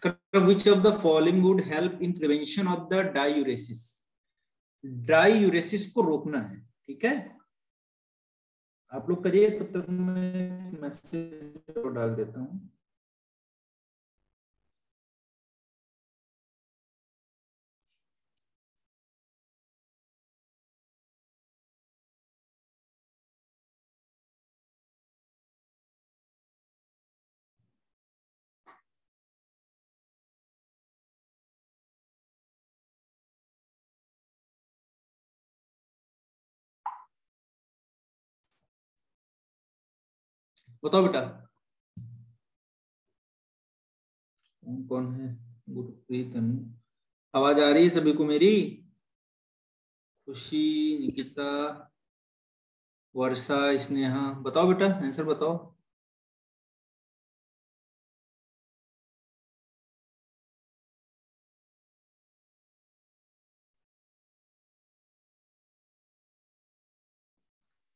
Which of the following would help in prevention of the diuresis? डाइयूरेसिस को रोकना है, ठीक है। आप लोग करिए, तब तक मैं मैसेज डाल देता हूं। बताओ बेटा, कौन कौन है? गुरप्रीत, आवाज आ रही है सभी को मेरी? खुशी, निकिता, वर्षा, स्नेहा, बताओ बेटा, आंसर बताओ।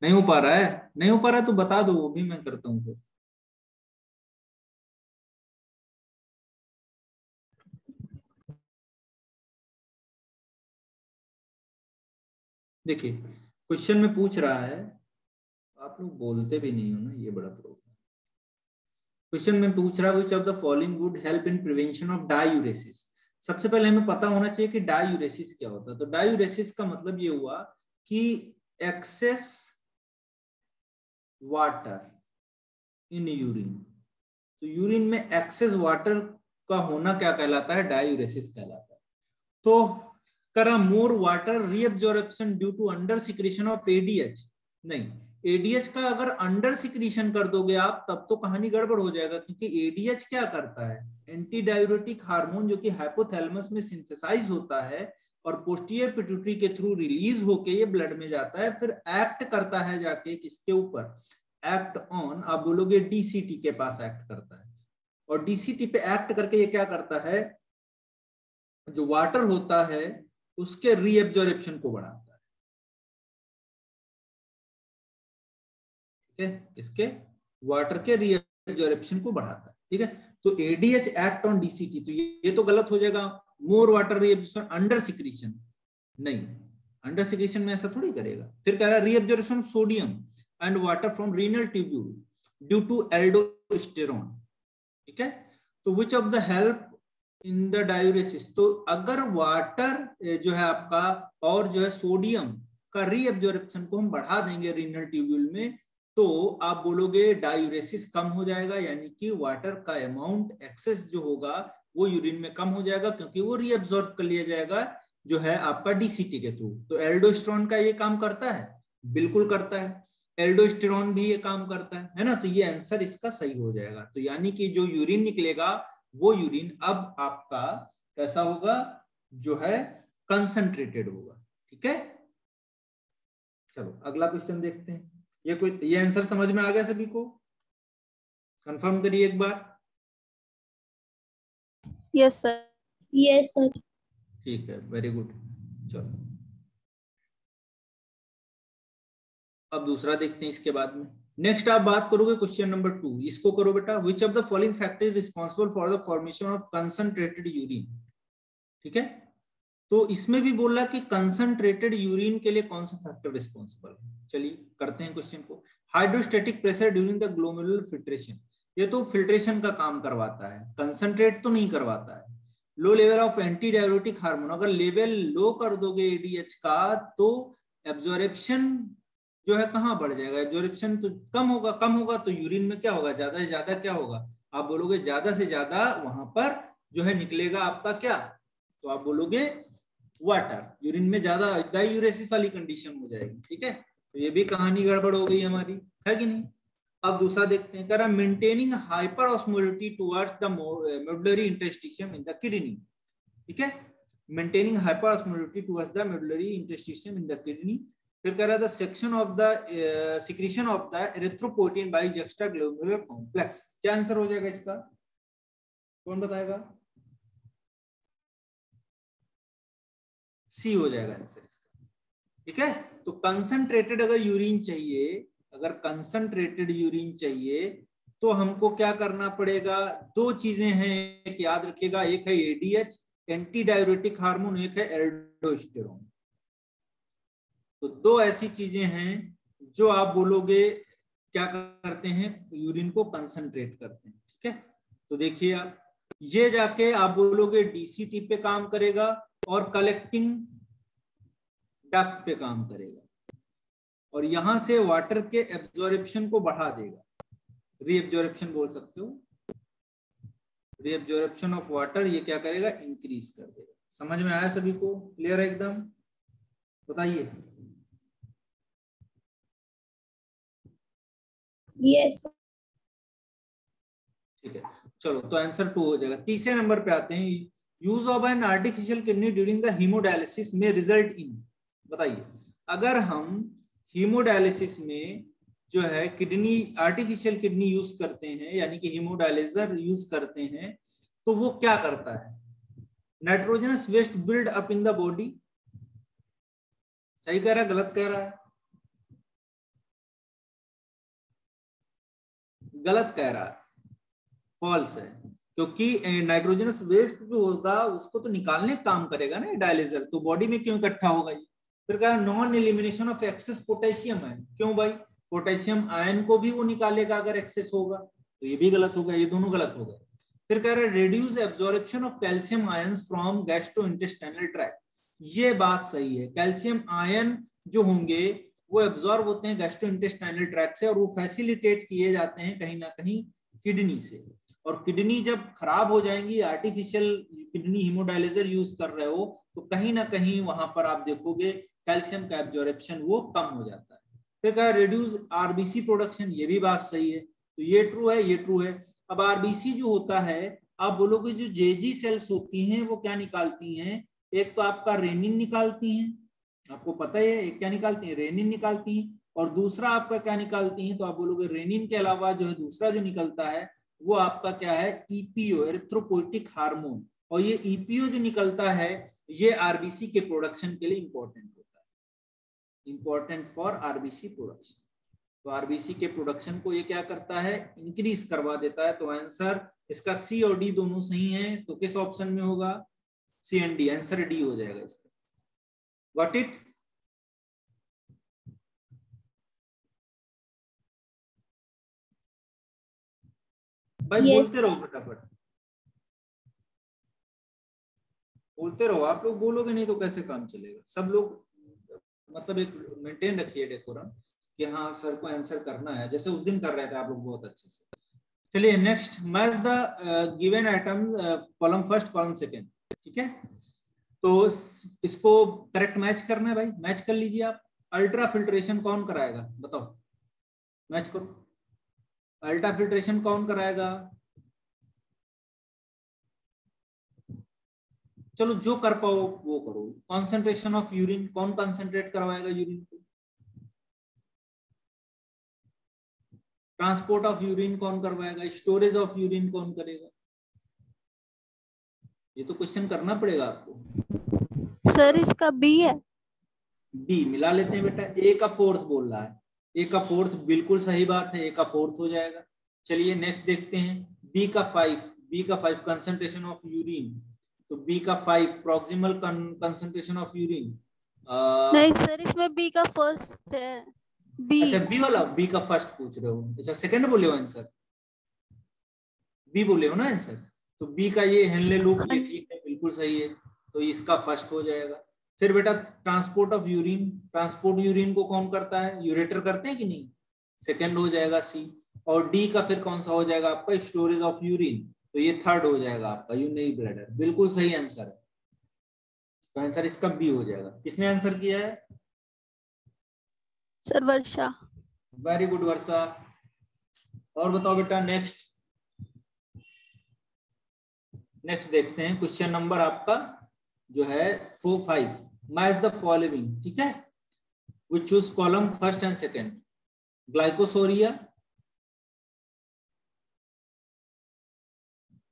नहीं हो पा रहा है? नहीं हो पा रहा है तो बता दो, वो भी मैं करता हूँ फिर। देखिए, क्वेश्चन में पूछ रहा है, आप लोग बोलते भी नहीं हो ना, ये बड़ा प्रॉब्लम। क्वेश्चन में पूछ रहा है which of the following would help in prevention of diuresis. सबसे पहले हमें पता होना चाहिए कि डायूरेसिस क्या होता है। तो डायूरेसिस का मतलब ये हुआ कि एक्सेस वाटर इन यूरिन। तो यूरिन में एक्सेस वाटर का होना क्या कहलाता है? डायूरेसिस कहलाता है। तो करा more water reabsorption due to under secretion of ADH. नहीं, एडीएच का अगर अंडर सिक्रीशन कर दोगे आप, तब तो कहानी गड़बड़ हो जाएगा, क्योंकि एडीएच क्या करता है? एंटी डायूरेटिक हार्मोन जो कि हाइपोथैलेमस में सिंथेसाइज होता है और पोस्टीरियर पिट्यूटरी के थ्रू रिलीज होके ये ब्लड में जाता है, फिर एक्ट करता है जाके किसके ऊपर? एक्ट ऑन, आप बोलोगे डीसीटी के पास एक्ट करता है। और डीसीटी पे एक्ट करके ये क्या करता है? जो वाटर होता है उसके रीअब्जॉर्प्शन को बढ़ाता है, ठीक है, इसके वाटर के रीअब्जॉर्प्शन को बढ़ाता है, ठीक है। तो एडीएच एक्ट ऑन डीसीटी, तो ये तो गलत हो जाएगा। More water reabsorption under secretion, नहीं, अंडर सिक्रीशन में ऐसा थोड़ी करेगा। फिर कह रहा है reabsorption of sodium and water from renal tubule due to aldosterone, ठीक है। तो which of the help in the diuresis, तो अगर वाटर जो है आपका और जो है सोडियम का रीअब्जॉर्प्शन को हम बढ़ा देंगे रीनल ट्यूब्यूल में, तो आप बोलोगे डायूरेसिस कम हो जाएगा, यानी कि वाटर का अमाउंट एक्सेस जो होगा वो यूरिन में कम हो जाएगा, क्योंकि वो रीअब्जॉर्ब कर लिया जाएगा जो है आपका डीसीटी के थ्रू। तो एल्डोस्टेरोन का ये काम करता है, बिल्कुल करता है। एल्डोस्टेरोन भी ये काम करता है ना। तो ये आंसर इसका सही हो जाएगा। तो यानी कि जो यूरिन निकलेगा वो यूरिन अब आपका कैसा होगा? जो है कंसंट्रेटेड होगा, ठीक है। चलो अगला क्वेश्चन देखते हैं। ये आंसर समझ में आ गया सभी को? कंफर्म करिए एक बार। Yes sir. Yes sir. ठीक है, वेरी गुड। चलो अब दूसरा देखते हैं इसके बाद में। नेक्स्ट आप बात करोगे क्वेश्चन नंबर 2, इसको करो बेटा। विच of the following factor is responsible for the formation of concentrated urine, ठीक है। तो इसमें भी बोला कि कंसंट्रेटेड यूरिन के लिए कौन सा फैक्टर रिस्पॉन्सिबल है। चलिए करते हैं क्वेश्चन को। Hydrostatic pressure during the glomerular filtration, ये तो फिल्ट्रेशन का काम करवाता है, कंसंट्रेट तो नहीं करवाता है। Low level of anti diuretic hormone, अगर लेवल लो कर दोगे एडीएच का तो एब्जॉर्प्शन जो है कहाँ बढ़ जाएगा? एब्जॉर्प्शन तो कम होगा, कम होगा तो यूरिन में क्या होगा? ज्यादा से ज्यादा क्या होगा? आप बोलोगे ज्यादा से ज्यादा वहां पर जो है निकलेगा आपका क्या? तो आप बोलोगे वाटर, यूरिन में ज्यादा डायूरेसिस वाली कंडीशन हो जाएगी, ठीक है। तो ये भी कहानी गड़बड़ हो गई हमारी, है कि नहीं। अब दूसरा देखते हैं, कह maintaining hyper osmolality towards the medullary interstitium in the kidney, ठीक है। Maintaining hyper osmolality towards the medullary interstitium in the kidney. फिर कह रहा था section of the secretion of the erythropoietin by juxtaglomerular complex. क्या आंसर हो जाएगा इसका? कौन बताएगा? सी हो जाएगा आंसर इसका, ठीक है। तो कंसंट्रेटेड अगर यूरिन चाहिए, अगर कंसंट्रेटेड यूरिन चाहिए तो हमको क्या करना पड़ेगा, दो चीजें हैं, एक याद रखिएगा, एक है एडीएच एंटी डाययूरेटिक हार्मोन, एक है एल्डोस्टेरोन। तो दो ऐसी चीजें हैं जो आप बोलोगे क्या करते हैं, यूरिन को कंसंट्रेट करते हैं। ठीक है, तो देखिए आप, ये जाके आप बोलोगे डीसीटी पे काम करेगा और कलेक्टिंग डक्ट पे काम करेगा, और यहां से वाटर के एब्जॉर्प्शन को बढ़ा देगा, रीएब्जॉर्प्शन बोल सकते हो, रीएब्जॉर्प्शन ऑफ वाटर ये क्या करेगा, इंक्रीज कर देगा। समझ में आया सभी को, क्लियर है एकदम, बताइए। यस ठीक है, चलो तो आंसर 2 हो जाएगा। तीसरे नंबर पे आते हैं, use of an artificial kidney during the haemodialysis में रिजल्ट इन, बताइए अगर हम हीमोडायलिसिस में जो है किडनी, आर्टिफिशियल किडनी यूज करते हैं, यानी कि हीमोडायलिजर यूज करते हैं, तो वो क्या करता है, nitrogenous waste build up in the body, सही कह रहा है गलत कह रहा है, गलत कह रहा है, फॉल्स है, क्योंकि नाइट्रोजनस वेस्ट जो होगा उसको तो निकालने का काम करेगा ना डायलिजर, तो बॉडी में क्यों इकट्ठा होगा ये। फिर कह non elimination of access potassium ion, क्यों भाई, पोटेशियम आयन को भी वो निकालेगा अगर एक्सेस होगा, तो ये भी गलत होगा, ये दोनों गलत हो गए। फिर कह रहे reduce absorption of calcium ions from gastrointestinal tract, ये बात सही है, कैल्शियम आयन जो होंगे वो एब्जॉर्ब होते हैं गैस्ट्रोइंटेस्टाइनल ट्रैक्ट से, और वो फैसिलिटेट किए जाते हैं कहीं ना कहीं किडनी से, और किडनी जब खराब हो जाएंगी, आर्टिफिशियल किडनी हीमोडायलिजर यूज कर रहे हो, तो कहीं ना कहीं वहां पर आप देखोगे कैल्शियम का एब्जॉर्प्शन वो कम हो जाता है। फिर कहा रिड्यूस आरबीसी प्रोडक्शन, ये भी बात सही है, तो ये ट्रू है, ये ट्रू है। अब आरबीसी जो होता है, आप बोलोगे जो जेजी सेल्स होती हैं वो क्या निकालती हैं, एक तो आपका रेनिन निकालती हैं, आपको पता है एक क्या निकालती है, रेनिन निकालती हैं, और दूसरा आपका क्या निकालती हैं, तो आप बोलोगे रेनिन के अलावा जो है दूसरा जो निकलता है वो आपका क्या है, ईपीओ, एरिथ्रोपोइटिक हार्मोन, और ये ईपीओ जो निकलता है ये आरबीसी के प्रोडक्शन के लिए इंपॉर्टेंट होता है, इंपॉर्टेंट फॉर आरबीसी प्रोडक्शन। तो आरबीसी के प्रोडक्शन को ये क्या करता है, इंक्रीज करवा देता है। तो आंसर इसका सी और डी दोनों सही है, तो किस ऑप्शन में होगा, सी एंड डी, आंसर डी हो जाएगा इसका। गॉट इट, भाई बोलते रहो फटाफट, बोलते रहो, आप लोग बोलोगे नहीं तो कैसे काम चलेगा, सब लोग मतलब एक मेंटेन रखिए डेकोरम कि हाँ सर को आंसर करना है, जैसे उस दिन कर रहे थे आप लोग बहुत अच्छे से। चलिए next, match the given item, column first column second, ठीक है, तो इसको करेक्ट मैच करना है भाई, मैच कर लीजिए आप। अल्ट्रा फिल्ट्रेशन कौन कराएगा बताओ, मैच करो, अल्ट्रा फिल्ट्रेशन कौन कराएगा, चलो जो कर पाओ वो करो। कॉन्सेंट्रेशन ऑफ यूरिन कौन कंसंट्रेट करवाएगा यूरिन को, ट्रांसपोर्ट ऑफ यूरिन कौन करवाएगा, स्टोरेज ऑफ यूरिन कौन करेगा, ये तो क्वेश्चन करना पड़ेगा आपको। सर इसका बी है, बी मिला लेते हैं बेटा, ए का फोर्थ बोल रहा है, ए का फोर्थ बिल्कुल सही बात है, ए का फोर्थ हो जाएगा। चलिए नेक्स्ट देखते हैं, बी का 5, बी का 5 कंसंट्रेशन ऑफ यूरिन, तो बी का 5 प्रॉक्सिमल कंसंट्रेशन ऑफ यूरिन, नहीं सर इसमें बी का फर्स्ट है, बी। अच्छा बी वाला, बी का फर्स्ट पूछ रहे हो, अच्छा सेकंड बोले हो आंसर, बी बोले हो ना आंसर, तो बी का ये हेनले लूप ये ठीक है, बिल्कुल सही है, तो इसका फर्स्ट हो जाएगा। फिर बेटा transport of urine, transport urine को कौन करता है, यूरेटर करते हैं कि नहीं, सेकंड हो जाएगा सी। और डी का फिर कौन सा हो जाएगा आपका, स्टोरेज ऑफ यूरिन, तो ये थर्ड हो जाएगा आपका यूरिनरी ब्लैडर, बिल्कुल सही आंसर है, तो आंसर इसका बी हो जाएगा। किसने आंसर किया है, सर वर्षा। वेरी गुड वर्षा। और बताओ बेटा नेक्स्ट, नेक्स्ट देखते हैं क्वेश्चन नंबर आपका जो है 4-5, मैच द फॉलोइंग, ठीक है, we choose column first and second, glycosuria,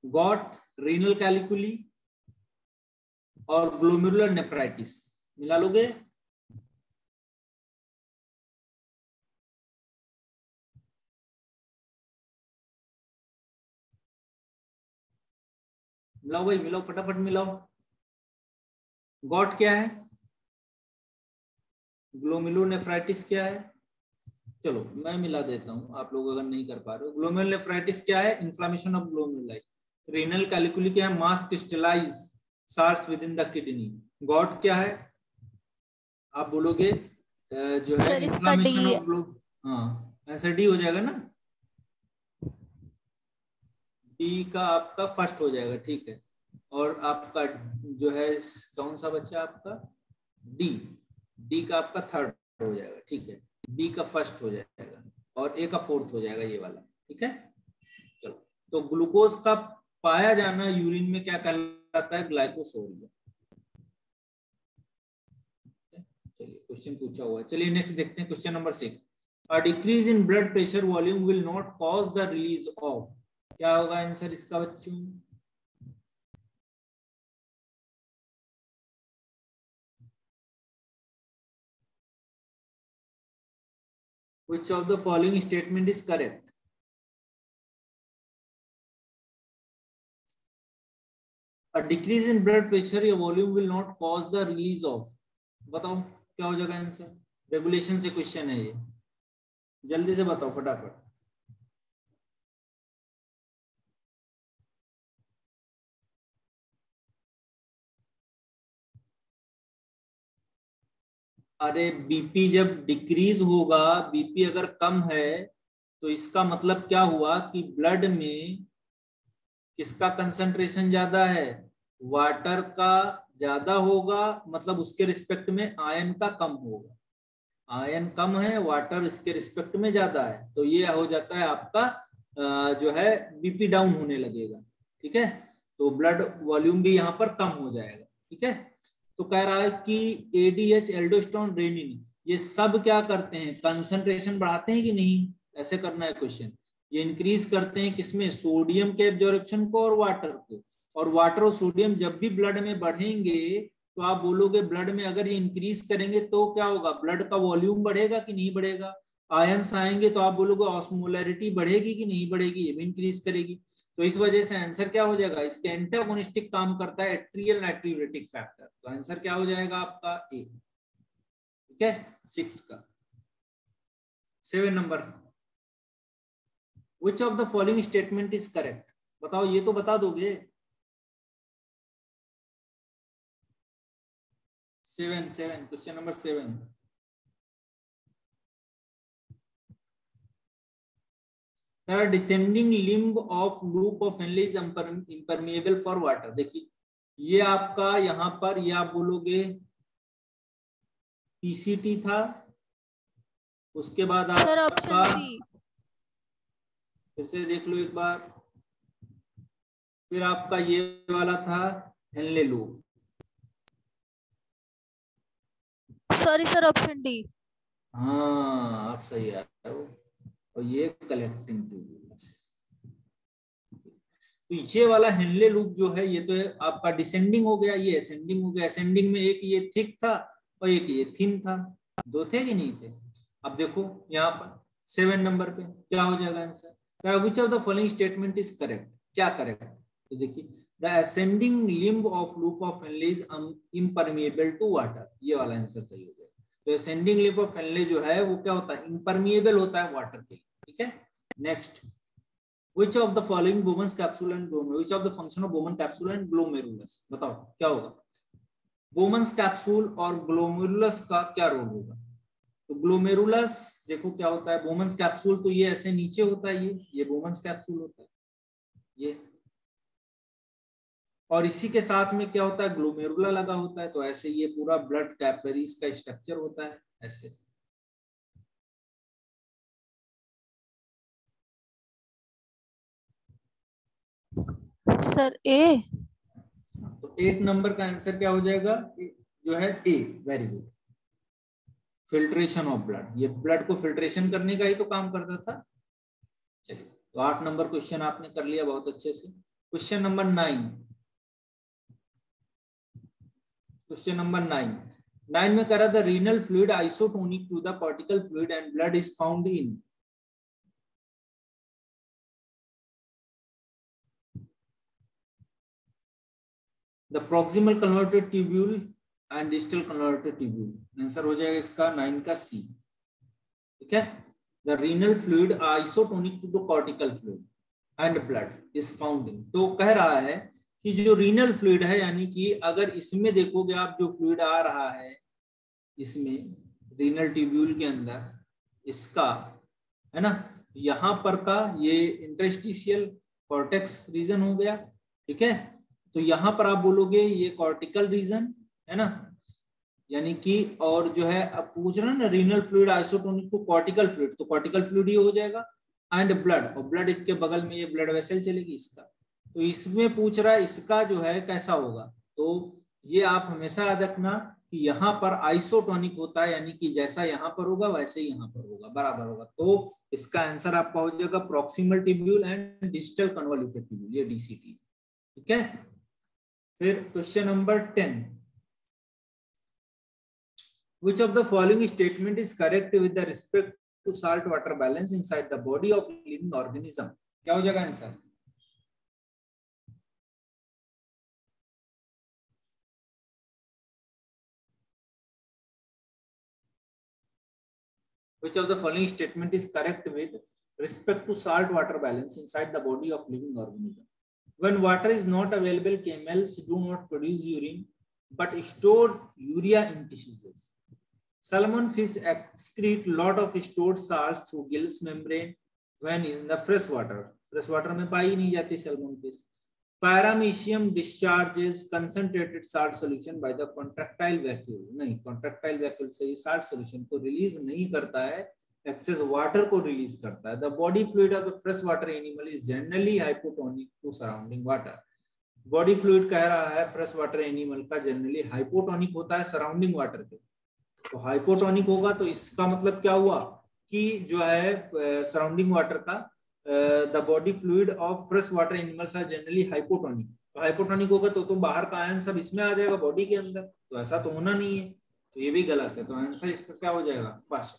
gout renal calculi और ग्लोमेरुलर नेफ्राइटिस, मिला लोगे, मिलाओ भाई, मिलाओ फटाफट मिलाओ। गॉट क्या है, ग्लोमेरुलोनेफ्राइटिस क्या है, चलो मैं मिला देता हूं, आप लोग अगर नहीं कर पा रहे हो। ग्लोमेरुलोनेफ्राइटिस क्या है, inflammation of glomeruli. Renal calculi क्या है, mass crystallize salts within the kidney. Gout क्या है, आप बोलोगे जो है सर इसका डी इन्फ्लेमेशन है। ऑफ ग्लो, हाँ आंसर डी हो जाएगा ना, डी का आपका फर्स्ट हो जाएगा, ठीक है। और आपका जो है कौन सा बच्चा आपका, डी, डी का आपका थर्ड हो जाएगा, ठीक है। बी का फर्स्ट हो जाएगा और ए का फोर्थ हो जाएगा, ये वाला, ठीक है। चलो, तो ग्लूकोज का पाया जाना यूरिन में क्या कहलाता है, ग्लाइकोसोरिया। चलिए क्वेश्चन पूछा हुआ है, चलिए नेक्स्ट देखते हैं question number 6। A decrease in blood pressure volume will not cause the release of, क्या होगा आंसर इसका बच्चों, which of the following statement is correct? A decrease in blood pressure या volume will not cause the release of, बताओ क्या हो जाएगा answer, regulation से क्वेश्चन है ये, जल्दी से बताओ फटाफट। अरे बीपी जब डिक्रीज होगा, बीपी अगर कम है तो इसका मतलब क्या हुआ कि ब्लड में किसका कंसंट्रेशन ज्यादा है, वाटर का ज्यादा होगा, मतलब उसके रिस्पेक्ट में आयन का कम होगा। आयन कम है, वाटर इसके रिस्पेक्ट में ज्यादा है, तो ये हो जाता है आपका जो है बीपी डाउन होने लगेगा, ठीक है। तो ब्लड वॉल्यूम भी यहाँ पर कम हो जाएगा, ठीक है। तो कह रहा है कि एडीएच, एल्डोस्टेरोन, रेनिन, ये सब क्या करते हैं, कंसंट्रेशन बढ़ाते हैं कि नहीं, ऐसे करना है क्वेश्चन। ये इंक्रीज करते हैं किसमें, सोडियम के एब्जॉर्प्शन को और वाटर को। और वाटर और सोडियम जब भी ब्लड में बढ़ेंगे तो आप बोलोगे ब्लड में अगर ये इंक्रीज करेंगे तो क्या होगा, ब्लड का वॉल्यूम बढ़ेगा कि नहीं बढ़ेगा। आयंस आएंगे तो आप बोलोगे ऑस्मोलैरिटी बढ़ेगी कि नहीं बढ़ेगी, ये भी इंक्रीज करेगी। तो इस वजह से आंसर क्या हो जाएगा, इसके एंटागोनिस्टिक काम करता है एट्रियल नाइट्रियूरेटिक फैक्टर, तो आंसर क्या हो जाएगा आपका ए, ठीक है 6 का। 7 number, which of the following statement is correct, बताओ ये तो बता दोगे। 7 question number 7, descending limb of loop of Henle is impermeable for water. देखिए ये आपका यहाँ पर, ये आप बोलोगे पीसीटी था, उसके बाद सर आपका, ऑप्शन सी। फिर से देख लो एक बार, फिर आपका ये वाला था Henle loop, sorry sir option D. हाँ आप सही आ रहे हो, और ये कलेक्टिंग ट्यूब। तो ये वाला हेनले लूप जो है ये तो है आपका डिसेंडिंग हो गया, ये असेंडिंग हो गया। असेंडिंग में एक ये थिक था और एक ये थिन था, दो थे कि नहीं थे। अब देखो यहाँ पर 7 नंबर पे क्या हो जाएगा answer, which of the following statement is correct, क्या करेक्ट। तो देखिए the ascending limb of loop of Henle is impermeable to water, ये वाला आंसर सही हो जाएगा। तो असेंडिंग लिम्ब ऑफ हेनले जो है वो क्या होता है, इम्परमिएबल होता है वाटर के, ठीक है। Next, which of the following Bowman's capsule and glomerulus, which of the function of Bowman capsule and glomerulus, बताओ क्या होगा, Bowman's capsule और glomerulus का क्या रोल होगा। तो ग्लोमेरुलस देखो क्या होता है, Bowman's capsule तो ये ऐसे नीचे होता है, ये Bowman's capsule होता है ये, और इसी के साथ में क्या होता है, ग्लोमेरुला लगा होता है, तो ऐसे ये पूरा ब्लड कैपिलरीज का स्ट्रक्चर होता है ऐसे। सर ए। तो 8 नंबर का आंसर क्या हो जाएगा, जो है A, very good. Filtration of blood, ये ब्लड को फिल्ट्रेशन करने का ही तो काम करता था। चलिए तो 8 नंबर क्वेश्चन आपने कर लिया बहुत अच्छे से। क्वेश्चन नंबर 9, क्वेश्चन नंबर 9 में करा the renal fluid isotonic to the cortical fluid and blood is found in, the proximal convoluted tubule and distal convoluted tubule. Answer हो जाएगा इसका 9 का सी। ठीक है, the renal fluid isotonic to the cortical fluid and blood is found in. तो कह रहा है कि जो रीनल फ्लूइड है, यानी कि अगर इसमें देखोगे आप जो फ्लूइड आ रहा है इसमें रीनल ट्यूब्यूल के अंदर, इसका है ना, यहाँ पर का ये इंटरस्टिशियल कॉर्टेक्स रीजन हो गया। ठीक है, तो यहाँ पर आप बोलोगे ये कॉर्टिकल रीजन है ना, यानी कि, और जो है अब पूछ रहे हैं ना renal fluid isotonic to cortical fluid, तो कॉर्टिकल फ्लूइड ही हो जाएगा। एंड ब्लड, और ब्लड इसके बगल में ये ब्लड वेसल चलेगी इसका, तो इसमें पूछ रहा है इसका जो है कैसा होगा। तो ये आप हमेशा याद रखना कि यहाँ पर आइसोटोनिक होता है, यानी कि जैसा यहाँ पर होगा वैसे ही यहाँ पर होगा, बराबर होगा। तो इसका आंसर आपका हो जाएगा proximal tubule and distal convoluted tubule, ये डीसीटी। ठीक है, फिर question number 10, which of the following statement is correct with the respect to salt water balance inside the body of living organism? क्या हो जाएगा answer? Which of the following statement is correct with respect to salt water balance inside the body of living organism? When water is not available, camels do not produce urine but store urea in tissues. Salmon fish excrete lot of stored salts through gills membrane when in the fresh water. Fresh water में पाई नहीं जाती salmon fish. Paramecium discharges concentrated salt solution by the contractile vacuole. नहीं, contractile vacuole से ये salt solution को release नहीं करता है, excess water को release करता है. The body fluid of the freshwater animal is generally hypotonic to surrounding water. Body fluid कह रहा है freshwater animal का generally hypotonic होता है surrounding water के. तो हाइपोटोनिक होगा तो इसका मतलब क्या हुआ कि जो है सराउंडिंग वाटर का the body fluid of fresh water animals are generally hypotonic. तो हाइपोटोनिक होगा तो बाहर का आयन सब इसमें आ जाएगा बॉडी के अंदर, तो ऐसा तो होना नहीं है, तो ये भी गलत है। तो आंसर इसका क्या हो जाएगा? फर्स्ट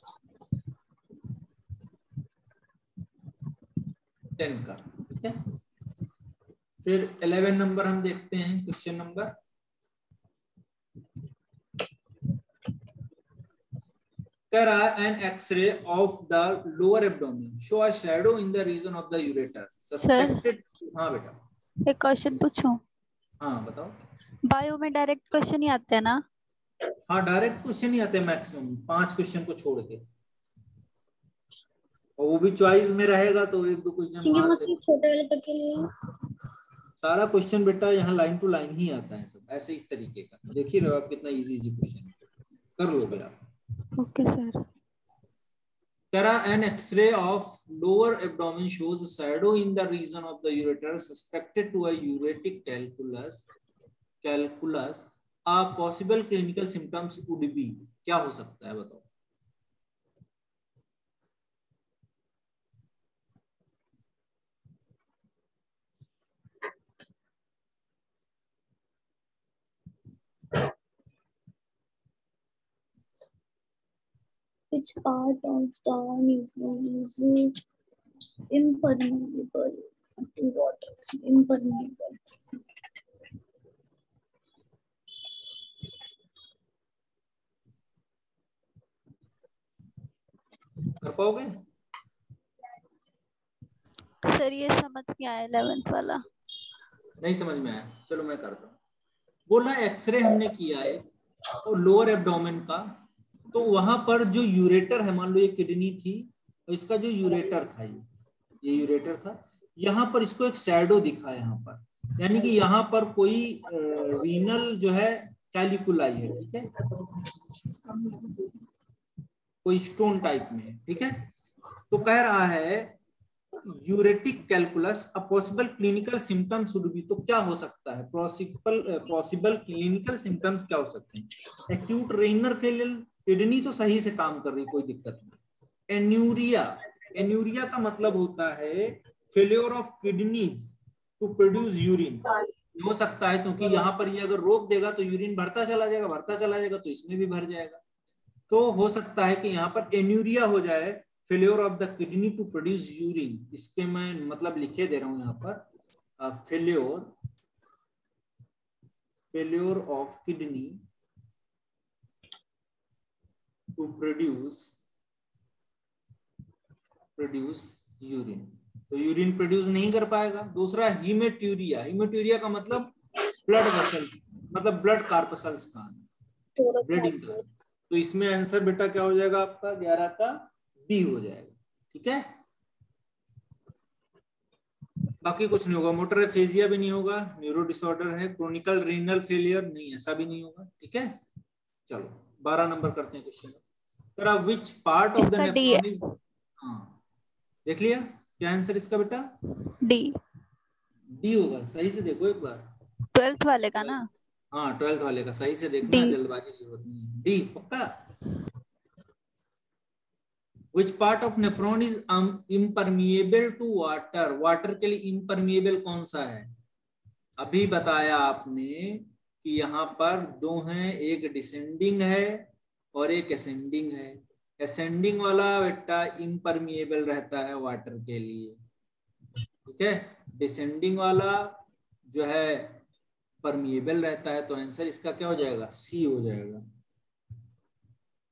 10 का। ठीक है, फिर 11 नंबर हम देखते हैं, क्वेश्चन नंबर कह रहा है an x ray of the lower abdomen show a shadow in the region of the ureter suspected. हाँ बेटा, एक क्वेश्चन पूछूं? हाँ बताओ। बायो में डायरेक्ट क्वेश्चन ही आते हैं ना? हाँ डायरेक्ट क्वेश्चन ही आते हैं मैक्सिमम 5 क्वेश्चन को छोड़ के, और वो भी चॉइस में रहेगा तो 1-2 क्वेश्चन वहां से। छोटे वाले तक के लिए सारा क्वेश्चन बेटा यहाँ लाइन टू लाइन ही आता है सब, ऐसे इस तरीके का। देख ही रहे हो आप कितना इजी क्वेश्चन कर लोगे आप। Okay sir. कह रहा an x ray of lower abdomen shows shadow in the region of the ureter suspected to a ureteric calculus a possible clinical symptoms would be. क्या हो सकता है बताओ? Which part of the nephron is impermeable to water? Impermeable. कर पाओगे? Sir ये समझ नहीं आया 11th वाला। नहीं समझ में आया? चलो मैं करता हूँ। बोला एक्सरे हमने किया है तो लोअर एब्डोमेन का, तो वहां पर जो यूरेटर है, मान लो ये किडनी थी और इसका जो यूरेटर था, ये यूरेटर था, यहाँ पर इसको एक शैडो दिखा है यहाँ पर, यानी कि यहाँ पर कोई रीनल जो है कैलिकुलाई है। ठीक है, कोई स्टोन टाइप में। ठीक है, तो कह रहा है ureteric calculus a possible clinical symptoms should be. तो क्या हो सकता है पॉसिबल क्लिनिकल सिम्टम्स क्या हो सकते हैं? एक्यूट रेनर फेलियर, किडनी तो सही से काम कर रही, कोई दिक्कत नहीं। एन्यूरिया, एन्यूरिया का मतलब होता है failure of kidneys to produce urine, हो सकता है क्योंकि यहाँ पर ये अगर रोक देगा तो यूरिन भरता चला जाएगा तो इसमें भी भर जाएगा। तो हो सकता है कि यहाँ पर एन्यूरिया हो जाए, failure of the kidney to produce urine. इसके मैं मतलब लिखे दे रहा हूं यहाँ पर, failure failure of kidney to produce urine, तो यूरिन प्रोड्यूस नहीं कर पाएगा। दूसरा हीमेट्यूरिया, हीमेट्यूरिया का मतलब ब्लड वेसल, मतलब ब्लड कार्पसल्स का ब्लीडिंग का। तो इसमें आंसर बेटा क्या हो जाएगा आपका 11 का बी हो जाएगा। ठीक है, बाकी कुछ नहीं होगा। मोटर एफेजिया भी नहीं होगा, न्यूरो डिसऑर्डर है। क्रोनिकल रीनल फेलियर नहीं, ऐसा भी नहीं होगा। ठीक है, चलो 12 नंबर करते हैं क्वेश्चन। तेरा which part of the nephron is, हाँ देख लिया क्या आंसर इसका बेटा? डी। डी होगा, सही से देखो एक बार, 12th वाले का ना? हाँ 12th वाले का सही से देखना, जल्दबाजी की जरूरत नहीं है। डी पक्का। Which part of nephron is impermeable to water? Water के लिए impermeable कौन सा है? अभी बताया आपने कि यहाँ पर दो हैं, एक डिसेंडिंग है और एक असेंडिंग है। असेंडिंग वाला बेटा impermeable रहता है वाटर के लिए, ठीक है। डिसेंडिंग वाला जो है परमिएबल रहता है। तो आंसर इसका क्या हो जाएगा? सी हो जाएगा।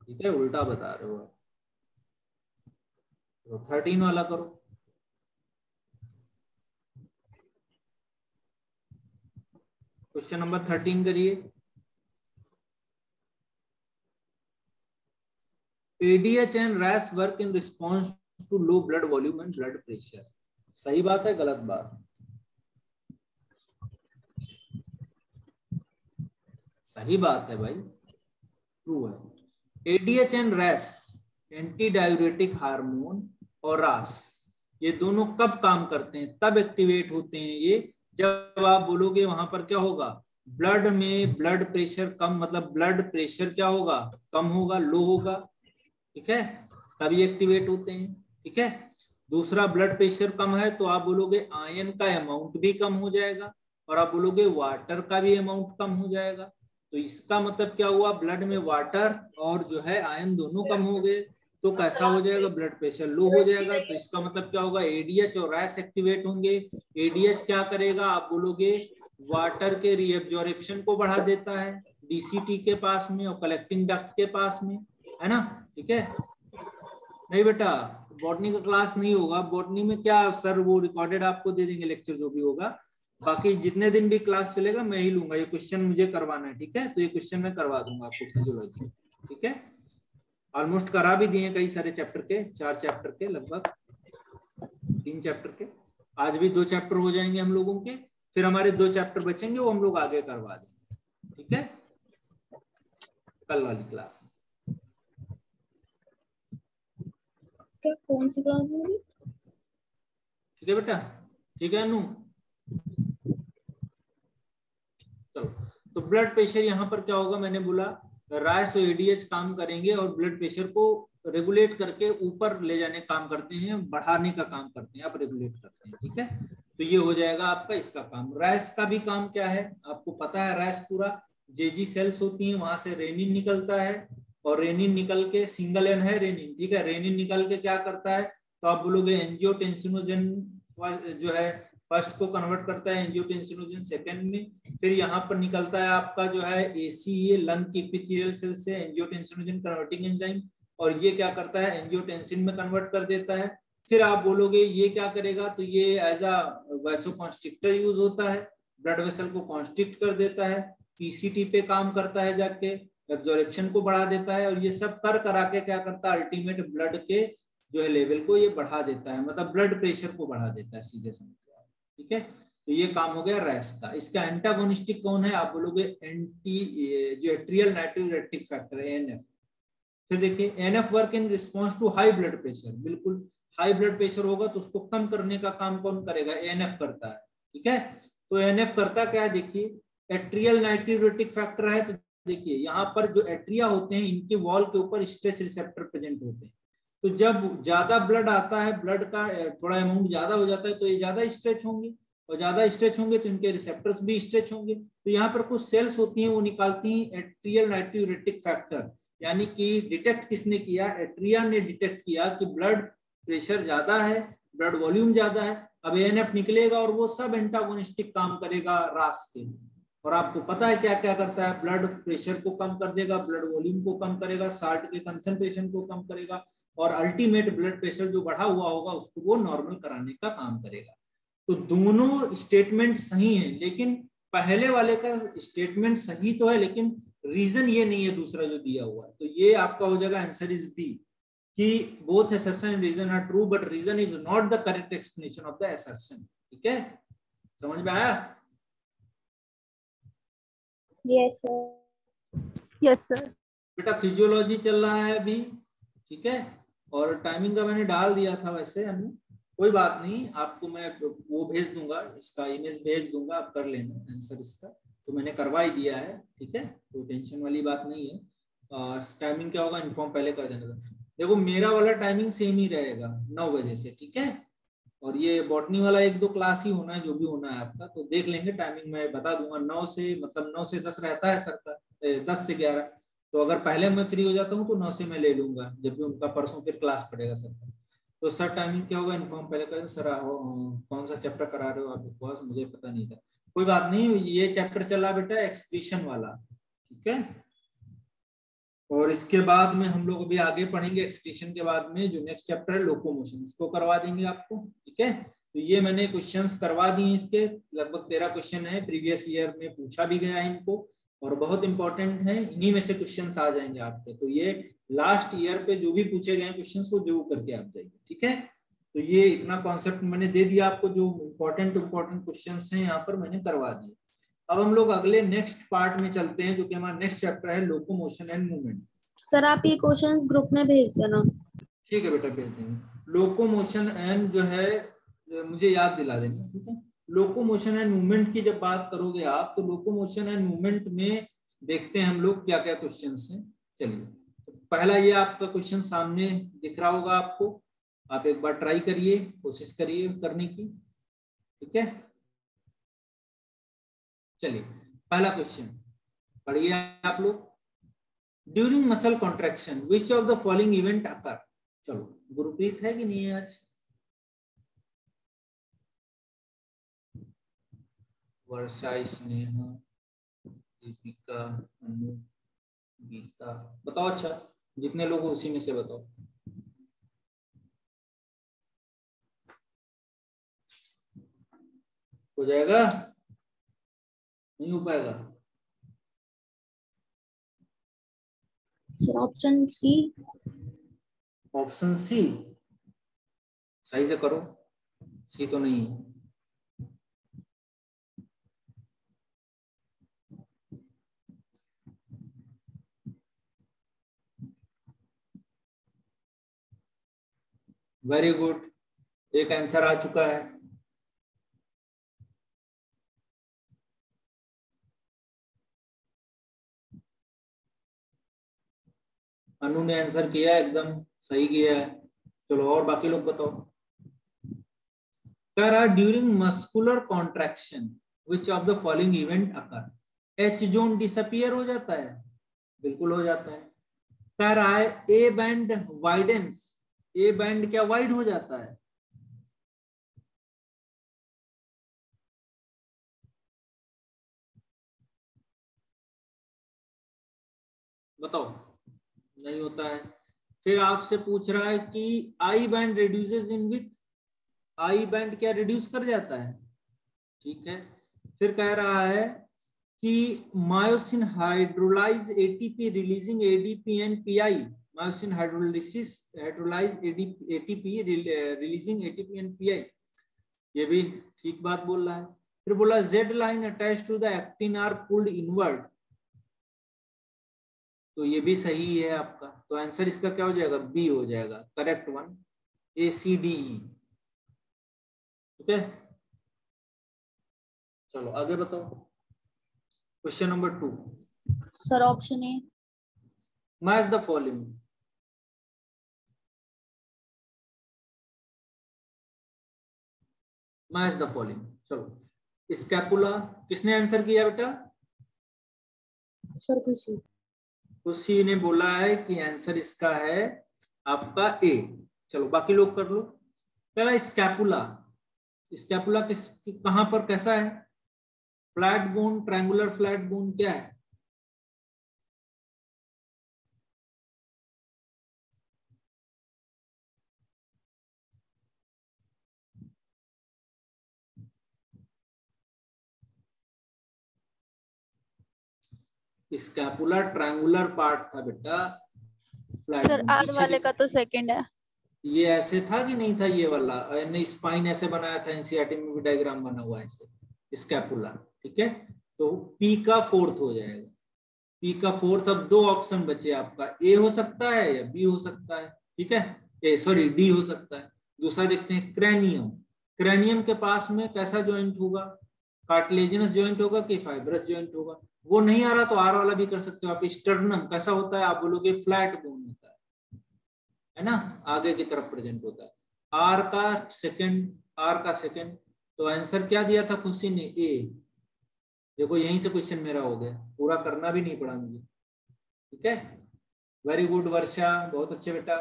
ठीक है, उल्टा बता रहे हो आप। तो 13 वाला करो। क्वेश्चन नंबर 13 करिए। ADH and RAS work in response to low blood volume and blood pressure। सही बात है, गलत बात? सही बात है भाई, ट्रू है। ADH and RAS anti diuretic hormone और RAS ये दोनों कब काम करते हैं, तब एक्टिवेट होते हैं ये जब आप बोलोगे वहां पर क्या होगा, ब्लड में ब्लड प्रेशर कम, मतलब ब्लड प्रेशर क्या होगा, कम होगा, लो होगा। ठीक है, तभी एक्टिवेट होते हैं। ठीक है, दूसरा ब्लड प्रेशर कम है तो आप बोलोगे आयन का अमाउंट भी कम हो जाएगा और आप बोलोगे वाटर का भी अमाउंट कम हो जाएगा। तो इसका मतलब क्या हुआ, ब्लड में वाटर और जो है आयन दोनों कम हो गए तो कैसा हो जाएगा, ब्लड प्रेशर लो हो जाएगा। तो इसका मतलब क्या होगा, एडीएच और रैस एक्टिवेट होंगे। एडीएच क्या करेगा, आप बोलोगे वाटर के रीएब्जॉर्प्शन को बढ़ा देता है डीसीटी के पास में और कलेक्टिंग डक्ट के पास में, है ना। ठीक है, नहीं बेटा बॉटनी का क्लास नहीं होगा, बॉटनी में क्या सर वो रिकॉर्डेड आपको दे देंगे लेक्चर जो भी होगा, बाकी जितने दिन भी क्लास चलेगा मैं ही लूंगा। ये क्वेश्चन मुझे करवाना है, ठीक है, तो ये क्वेश्चन मैं करवा दूंगा आपको फिजियोलॉजी। ठीक है, ऑलमोस्ट करा भी दिए कई सारे चैप्टर के, 4 चैप्टर के लगभग, 3 चैप्टर के। आज भी 2 चैप्टर हो जाएंगे हम लोगों के, फिर हमारे 2 चैप्टर बचेंगे वो हम लोग आगे करवा देंगे। ठीक है, कल वाली क्लास में। कौन सी क्लास होगी? ठीक है बेटा, ठीक है अनु, चलो। तो ब्लड प्रेशर यहाँ पर क्या होगा, मैंने बोला राइस और एडीएच काम करेंगे और ब्लड प्रेशर को रेगुलेट करके ऊपर ले जाने काम करते हैं, बढ़ाने का काम करते हैं, आप रेगुलेट करते हैं। ठीक है, तो ये हो जाएगा आपका इसका काम। राइस का भी काम क्या है आपको पता है, राइस पूरा जेजी सेल्स होती हैं, वहां से रेनिन निकलता है और रेनिन निकल के, सिंगल एन है रेनिन, ठीक है, रेनिन निकल के क्या करता है, तो आप बोलोगे एंजियोटेंसिनोजन जो है फर्स्ट को कन्वर्ट करता है एंजियोटेंसिनोजन सेकंड में, फिर यहाँ पर निकलता है आपका जो है एसीए लंग की एपिथेलियल सेल से एंजियोटेंसिनोजन कन्वर्टिंग एंजाइम, और ये क्या करता है एंजियोटेंसिन में कन्वर्ट कर देता है। फिर आप बोलोगे ये क्या करेगा, तो ये एज अ वैसोकॉन्स्ट्रिक्टर यूज होता है, ब्लड वेसल को कॉन्स्ट्रिक्ट कर देता है, पीसीटी पे काम करता है, जाके एब्जॉर्प्शन को बढ़ा देता है, और ये सब कर करा के क्या करता है अल्टीमेट ब्लड के जो है लेवल को ये बढ़ा देता है, मतलब ब्लड प्रेशर को बढ़ा देता है सीधे समझ। ठीक है, तो ये काम हो गया रैस का। इसका एंटागोनिस्टिक कौन है, आप बोलोगे एंटी जो एट्रियल नाइट्रोरेटिक फैक्टर एएनएफ। फिर देखिए ANF work in response to high blood pressure, बिल्कुल हाई ब्लड प्रेशर होगा तो उसको कम करने का काम कौन करेगा, एएनएफ करता है। ठीक है, तो एएनएफ करता क्या है, देखिए एट्रियल नाइट्रोरेटिक फैक्टर है, तो देखिए यहाँ पर जो एट्रिया होते हैं इनके वॉल के ऊपर स्ट्रेच रिसेप्टर प्रेजेंट होते हैं, तो जब ज्यादा ब्लड आता है, ब्लड का थोड़ा अमाउंट ज्यादा हो जाता है तो ये ज्यादा स्ट्रेच होंगे, और ज्यादा स्ट्रेच होंगे तो इनके रिसेप्टर्स भी स्ट्रेच होंगे। तो यहाँ पर कुछ सेल्स होती हैं वो निकालती हैं एट्रियल नाइट्रोरेटिक फैक्टर, यानी कि डिटेक्ट किसने किया, एट्रिया ने डिटेक्ट किया कि ब्लड प्रेशर ज्यादा है, ब्लड वॉल्यूम ज्यादा है, अब एएनएफ निकलेगा और वो सब एंटागोनिस्टिक काम करेगा रास के। और आपको पता है क्या क्या करता है, ब्लड प्रेशर को कम कर देगा, ब्लड वॉल्यूम को कम करेगा, साल्ट के कंसंट्रेशन को कम करेगा, और अल्टीमेट ब्लड प्रेशर जो बढ़ा हुआ होगा उसको वो नॉर्मल कराने का काम करेगा। तो दोनों स्टेटमेंट सही है, लेकिन पहले वाले का स्टेटमेंट सही तो है लेकिन रीजन ये नहीं है दूसरा जो दिया हुआ है। तो ये आपका हो जाएगा आंसर इज बी, कि both assertion and reason are true but reason is not the correct explanation of the assertion। ठीक है, समझ में आया? Yes sir. Yes sir. बेटा फिजियोलॉजी चल रहा है अभी, ठीक है, और टाइमिंग का मैंने डाल दिया था वैसे अनु, कोई बात नहीं, आपको मैं वो भेज दूंगा, इसका इमेज भेज दूंगा, आप कर लेना आंसर इसका, तो मैंने करवा ही दिया है, ठीक है, कोई टेंशन वाली बात नहीं है। टाइमिंग क्या होगा इन्फॉर्म पहले कर देना। देखो मेरा वाला टाइमिंग सेम ही रहेगा 9 बजे से, ठीक है, और ये बॉटनी वाला 1-2 क्लास ही होना है, जो भी होना है आपका, तो देख लेंगे, टाइमिंग मैं बता दूंगा। 9 से मतलब 9 से 10 रहता है सर का, 10 से 11, तो अगर पहले मैं फ्री हो जाता हूँ तो 9 से मैं ले लूंगा, जब भी उनका परसों फिर क्लास पड़ेगा सर का। तो सर टाइमिंग क्या होगा इन्फॉर्म पहले करें। सर कौन सा चैप्टर करा रहे हो आप, बॉस मुझे पता नहीं था, कोई बात नहीं, ये चैप्टर चला बेटा एक्सक्रीशन वाला, ठीक है, और इसके बाद में हम लोग अभी आगे पढ़ेंगे एक्सक्रीशन के बाद में जो नेक्स्ट चैप्टर है लोकोमोशन, उसको करवा देंगे आपको, ठीक है। तो ये मैंने क्वेश्चंस करवा दिए, इसके लगभग 13 क्वेश्चन है, प्रीवियस ईयर में पूछा भी गया है इनको, और बहुत इंपॉर्टेंट है, इन्हीं में से क्वेश्चंस आ जाएंगे आपके। तो ये लास्ट ईयर पे जो भी पूछे गए क्वेश्चंस वो जरूर करके आप जाइए, ठीक है। तो ये इतना कॉन्सेप्ट मैंने दे दिया आपको, जो इम्पोर्टेंट क्वेश्चंस हैं यहाँ पर मैंने करवा दिए। अब हम लोग अगले नेक्स्ट पार्ट में चलते हैं, जो कि हमारा नेक्स्ट चैप्टर है लोकोमोशन एंड मूवमेंट। सर आप ये क्वेश्चंस ग्रुप में भेज देना। ठीक है बेटा, भेज देंगे। लोकोमोशन एंड जो है मुझे याद दिला देना, ठीक है। लोकोमोशन एंड मूवमेंट की जब बात करोगे आप, तो लोकोमोशन एंड मूवमेंट में देखते हैं हम लोग क्या क्या क्वेश्चंस हैं। चलिए, तो पहला ये आपका क्वेश्चन सामने दिख रहा होगा आपको, आप एक बार ट्राई करिए, कोशिश करिए करने की, ठीक है। चलिए पहला क्वेश्चन पढ़िए आप लोग। During muscle contraction which of the following event occur. चलो गुरप्रीत है कि नहीं है आज? वर्षा, स्नेहा, दीपिका, अनु, गीता, बताओ। अच्छा जितने लोग हो उसी में से बताओ। हो जाएगा? नहीं हो पाएगा? Sir option C. Option C सही से करो, सी तो नहीं है। वेरी गुड, एक आंसर आ चुका है। अनु ने आंसर किया, एकदम सही किया है। चलो और बाकी लोग बताओ। कह रहा during muscular contraction which of the following event occur. H zone disappear हो जाता है, बिल्कुल हो जाता है। कह रहा है A band widens, A band क्या वाइड हो जाता है? बताओ, नहीं होता है। फिर आपसे पूछ रहा है कि I band reduces in with, I band क्या रिड्यूस कर जाता है? ठीक है। फिर कह रहा है कि myosin hydrolyse ATP releasing ADP and Pi, myosin hydrolysis hydrolyse ATP releasing ATP and Pi, ये भी ठीक बात बोल रहा है। फिर बोला Z line attach to the actin are pulled inward, तो ये भी सही है आपका। तो आंसर इसका क्या हो जाएगा? बी हो जाएगा, करेक्ट वन, ACDE, ठीक है। चलो आगे बताओ, question number 2। Sir option A. Match the following. Match the following. चलो स्कैपुला, किसने आंसर किया बेटा? सर खुशी। खुशी ने बोला है कि आंसर इसका है आपका ए। चलो बाकी लोग कर लो। पहला स्कैपुला, स्कैपुला किस कहां पर कैसा है? Flat bone, triangular flat bone क्या है? स्कैपुलर ट्रायंगुलर पार्ट था बेटा फ्लैट सर बोन। आर पीछे वाले का तो सेकंड है। ये ऐसे था कि नहीं था, ये वाला ने स्पाइन ऐसे बनाया था, एनसीईआरटी में भी डायग्राम बना हुआ है ऐसे स्कैपुला। ठीक है, तो पी का फोर्थ हो जाएगा। पी का फोर्थ। अब दो ऑप्शन बचे आपका, ए हो सकता है या बी हो सकता है। ठीक है, ए सॉरी डी हो सकता है। दूसरा देखते हैं क्रेनियम। क्रेनियम के पास में कैसा ज्वाइंट होगा? कार्टिलेजिनस ज्वाइंट होगा कि फाइब्रस ज्वाइंट होगा? वो नहीं आ रहा तो आर वाला भी कर सकते हो आप। स्टर्नम कैसा होता है? आप बोलोगे फ्लैट बोन होता है ना, आगे की तरफ प्रेजेंट होता है। आर का सेकंड, आर का सेकंड। तो आंसर क्या दिया था खुशी ने? ए। देखो यहीं से क्वेश्चन मेरा हो गया, पूरा करना भी नहीं पड़ा मुझे। ठीक है, वेरी गुड वर्षा, बहुत अच्छे बेटा।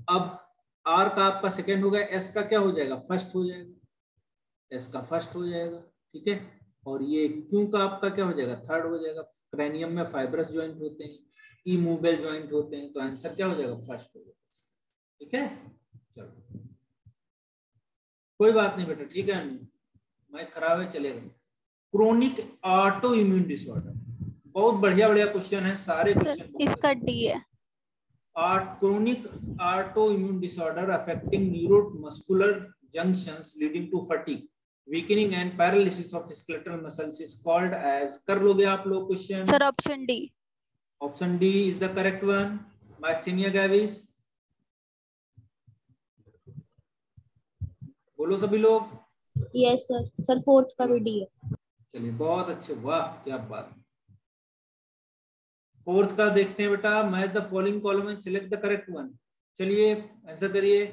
अब आर का आपका सेकंड हो गया, एस का क्या हो जाएगा? फर्स्ट हो जाएगा, एस का फर्स्ट हो जाएगा। ठीक है, और ये क्यू का आपका क्या हो जाएगा? थर्ड हो जाएगा। क्रेनियम में फाइब्रस ज्वाइंट होते हैं, ई मूवेबल ज्वाइंट होते हैं, तो आंसर क्या हो जाएगा? फर्स्ट हो जाएगा। ठीक है, चलो कोई बात नहीं बेटा, ठीक है, माइक खराब है चलेगा। क्रोनिक ऑटो इम्यून डिसऑर्डर, बहुत बढ़िया बढ़िया क्वेश्चन है, सारे सर क्वेश्चन। इसका डी है। Chronic autoimmune disorder affecting neuromuscular junctions leading to fatigue, weakening and paralysis of skeletal muscles is called as. कर लोगे आप लोग question? Sir option D. Option D is the correct one. Myasthenia gravis, बोलो सभी लोग। Yes sir. Sir fourth का भी D है। चलिए बहुत अच्छे, वाह क्या बात। फोर्थ का देखते हैं बेटा, match the following column and select the correct one. चलिए आंसर करिए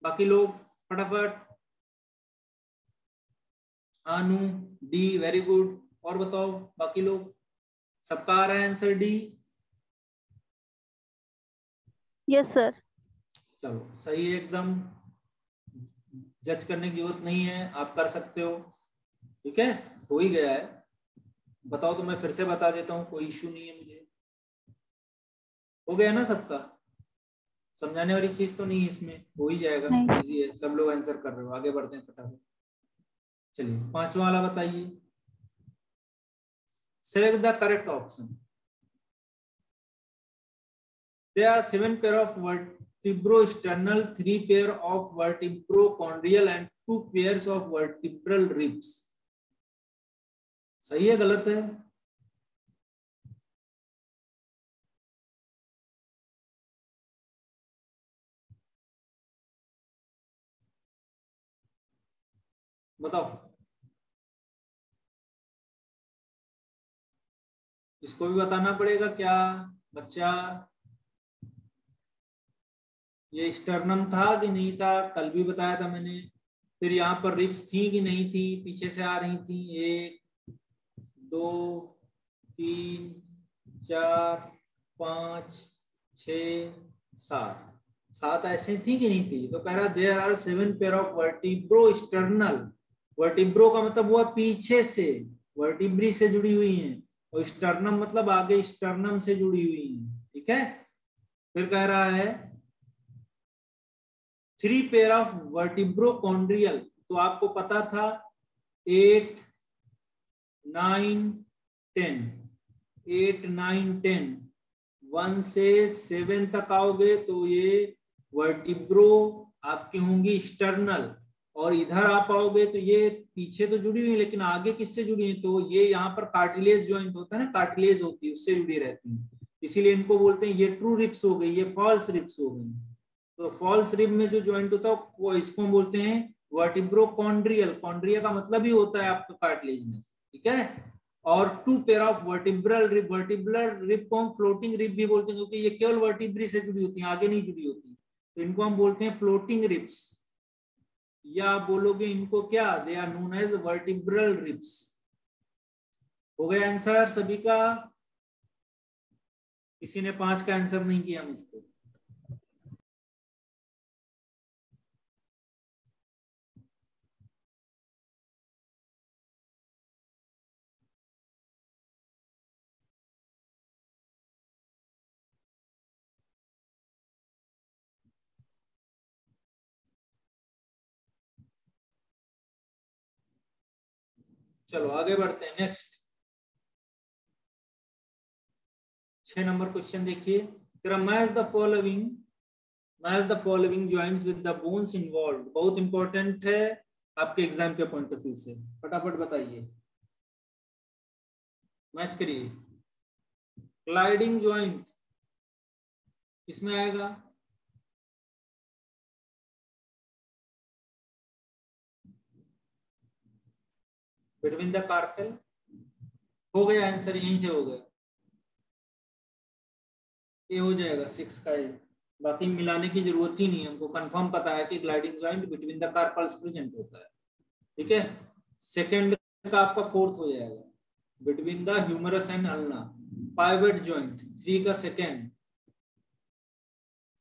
बाकी लोग फटाफट। अनु डी, वेरी गुड। और बताओ बाकी लोग, सबका आ रहा है आंसर डी? Yes sir. चलो सही है एकदम, जज करने की जरूरत नहीं है, आप कर सकते हो। ठीक है, हो ही गया है। बताओ तो मैं फिर से बता देता हूँ, कोई इश्यू नहीं है मुझे। हो गया ना सबका? समझाने वाली चीज तो नहीं है इसमें, हो ही जाएगा, नहीं। इजी है। सब लोग आंसर कर रहे हो, आगे बढ़ते हैं फटाफट। चलिए पांचवा वाला बताइए, select the correct option. There are 7 pair of vertebrosternal, 3 pair of vertebrochondrial and 2 pairs of vertebral ribs. सही है गलत है? बताओ, इसको भी बताना पड़ेगा क्या बच्चा? ये स्टर्नम था कि नहीं था? कल भी बताया था मैंने। फिर यहाँ पर रिब्स थी कि नहीं थी? पीछे से आ रही थी, 1 2 3 4 5 6 7, 7 ऐसे थी कि नहीं थी? तो कह रहा there are 7 pair of vertebro sternal. Vertebro का मतलब हुआ पीछे से, वर्टिब्री से जुड़ी हुई है, और स्टर्नम मतलब आगे स्टर्नम से जुड़ी हुई है। ठीक है, फिर कह रहा है 3 पेयर ऑफ वर्टिब्रोकॉन्ड्रियल। तो आपको पता था 8 9 10, 8 9 10, 1 से 7 तक आओगे तो ये वर्टिब्रो आपकी होंगी स्टर्नल, और इधर आप आओगे तो ये पीछे तो जुड़ी हुई है, लेकिन आगे किससे जुड़ी है? तो ये यहाँ पर कार्टिलेज ज्वाइंट होता है ना, कार्टिलेज होती है, उससे जुड़ी रहती है, इसीलिए इनको बोलते हैं ये ट्रू रिप्स हो गई, ये फॉल्स रिप्स हो गई। तो फॉल्स रिब में जो ज्वाइंट होता है वो इसको हम बोलते हैं वर्टिब्रोकॉन्ड्रियल। कॉन्ड्रिया का मतलब ही होता है आपका कार्टिलेजिनस। ठीक है, और 2 pair of vertebral rib, vertebral rib को हम फ्लोटिंग रिब भी बोलते हैं, क्योंकि ये केवल वर्टिब्री से जुड़ी होती है, आगे नहीं जुड़ी होती, तो इनको हम बोलते हैं फ्लोटिंग रिब्स, या आप बोलोगे इनको क्या, they are known as vertebral ribs. हो गया आंसर सभी का? किसी ने 5 का आंसर नहीं किया मुझको? चलो आगे बढ़ते हैं। नेक्स्ट 6 नंबर क्वेश्चन देखिए। Match the following joints with the bones involve. बहुत इंपॉर्टेंट है आपके एग्जाम के पॉइंट ऑफ व्यू से, फटाफट बताइए, मैच करिए। ग्लाइडिंग जॉइंट किसमें आएगा? Between the carpel. हो गया आंसर, यहीं से हो गया, ये हो जाएगा 6 का ये। बाकी मिलाने की जरूरत ही नहीं है, हमको कंफर्म पता है कि gliding joint between the carpals present होता है। ठीक है, सेकंड का आपका 4th हो जाएगा, between the humerus and ulna. Pivot joint 3 का second,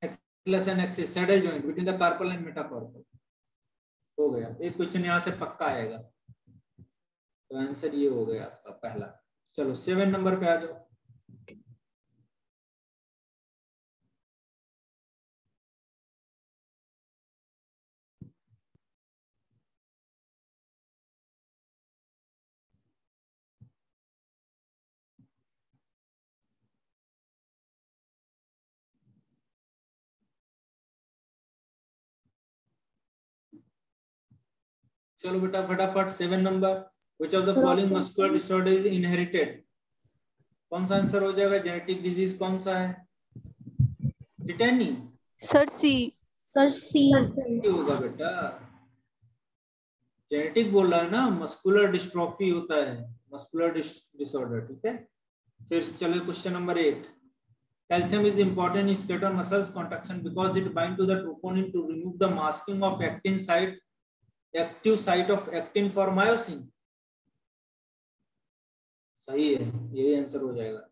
atlas and axis. Saddle joint between the carpal and metacarpal. हो गया, एक क्वेश्चन यहाँ से पक्का आएगा, तो आंसर ये हो गया आपका पहला। चलो 7 नंबर पे आ जाओ। चलो बेटा फटाफट 7 number. Which of the following muscular disorder is inherited? कौन सा आंसर हो जाएगा? जेनेटिक डिजीज कौन सा है? टिटेनी सर सी। सर सी होगा बेटा, जेनेटिक बोल रहा है ना, मस्कुलर डिस्ट्रोफी होता है, मस्कुलर डिसऑर्डर। ठीक है, फिर चलो question number 8। Calcium is important in skeletal muscles contraction because it bind to the troponin to remove the masking of actin site, active site of actin for myosin. सही है, यही answer हो जाएगा।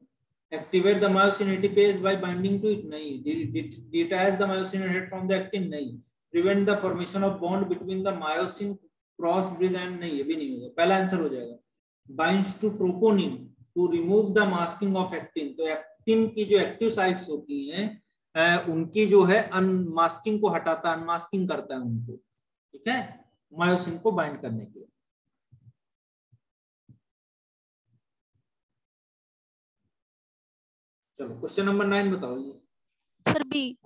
Activate the myosin ATPase by binding to it, नहीं। Detach the myosin head from the actin, नहीं। Prevent the formation of bond between the myosin cross bridge and, नहीं, ये भी नहीं होगा। पहला आंसर हो जाएगा। Binds to troponin to remove the masking of actin. तो एक्टिन की जो एक्टिव साइट्स होती हैं उनकी जो है अनमास्किंग को हटाता है, अनमास्किंग करता है उनको। ठीक है, मायोसिन को बाइंड करने के लिए। चलो क्वेश्चन नंबर 9 बताओ। ये sir B.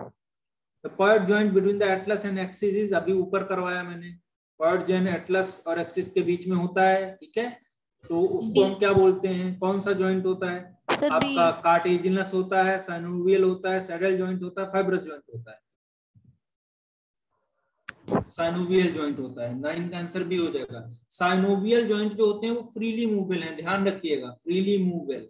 The point joint between the atlas and axis is, अभी ऊपर करवाया मैंने। पॉइंट जॉइंट एटलस और एक्सिस के बीच में होता है। ठीक है, तो उसको हम क्या बोलते हैं? कौन सा जॉइंट होता है? Sir B. आपका कार्टिलेजिनस होता है, साइनोवियल होता है, सैडल जॉइंट होता है, फाइब्रस जॉइंट होता है। साइनोवियल जॉइंट होता है। 9 का आंसर भी हो जाएगा। साइनोवियल जॉइंट जो होते हैं वो फ्रीली मूवेबल हैं, ध्यान रखिएगा, फ्रीली मूवेबल।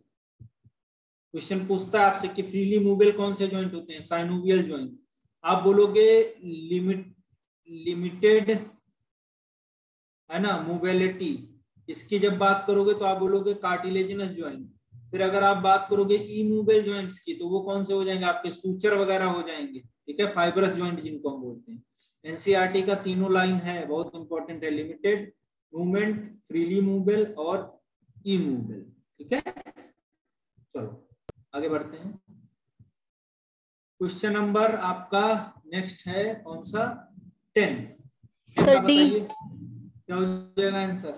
क्वेश्चन पूछता है आपसे कि फ्रीली मूवेबल कौन से जॉइंट होते हैं? Synovial joint. आप बोलोगे लिमिटेड है ना मोबिलिटी, इसकी जब बात करोगे तो आप बोलोगे कार्टिलेजिनस जॉइंट। फिर अगर आप बात करोगे इमूवेबल जॉइंट्स की, तो वो कौन से हो जाएंगे? आपके सूचर वगैरह हो जाएंगे। ठीक है, फाइब्रस जॉइंट जिनको हम बोलते हैं। एनसीईआरटी का तीनों लाइन है, बहुत इंपॉर्टेंट है। लिमिटेड मूवमेंट, फ्रीली मूवेबल और इमूवेबल। ठीक है, चलो आगे बढ़ते हैं। क्वेश्चन नंबर आपका नेक्स्ट है कौन सा? 10। Sir D. बताइए क्या हो जाएगा आंसर,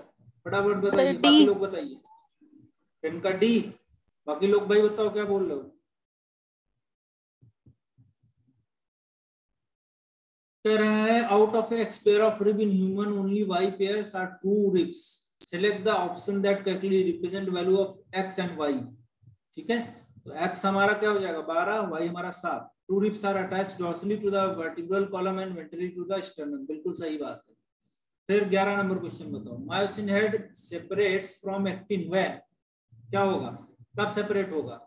फटाफट बताइए। D। बाकी लोग बताइए। 10 का डी। बाकी लोग भाई बताओ क्या बोल रहे हो? कह रहा है out of X pair of rib in human only Y pairs are true ribs. Select the option that correctly represent value of X and Y. ठीक है, तो एक्स हमारा क्या हो जाएगा? 12, वाई हमारा 7। True ribs are attached dorsally to the vertebral column and ventrally to the sternum. बिल्कुल सही बात है। फिर 11 नंबर क्वेश्चन बताओ। Myosin head separates from actin when. क्या होगा? कब सेपरेट होगा?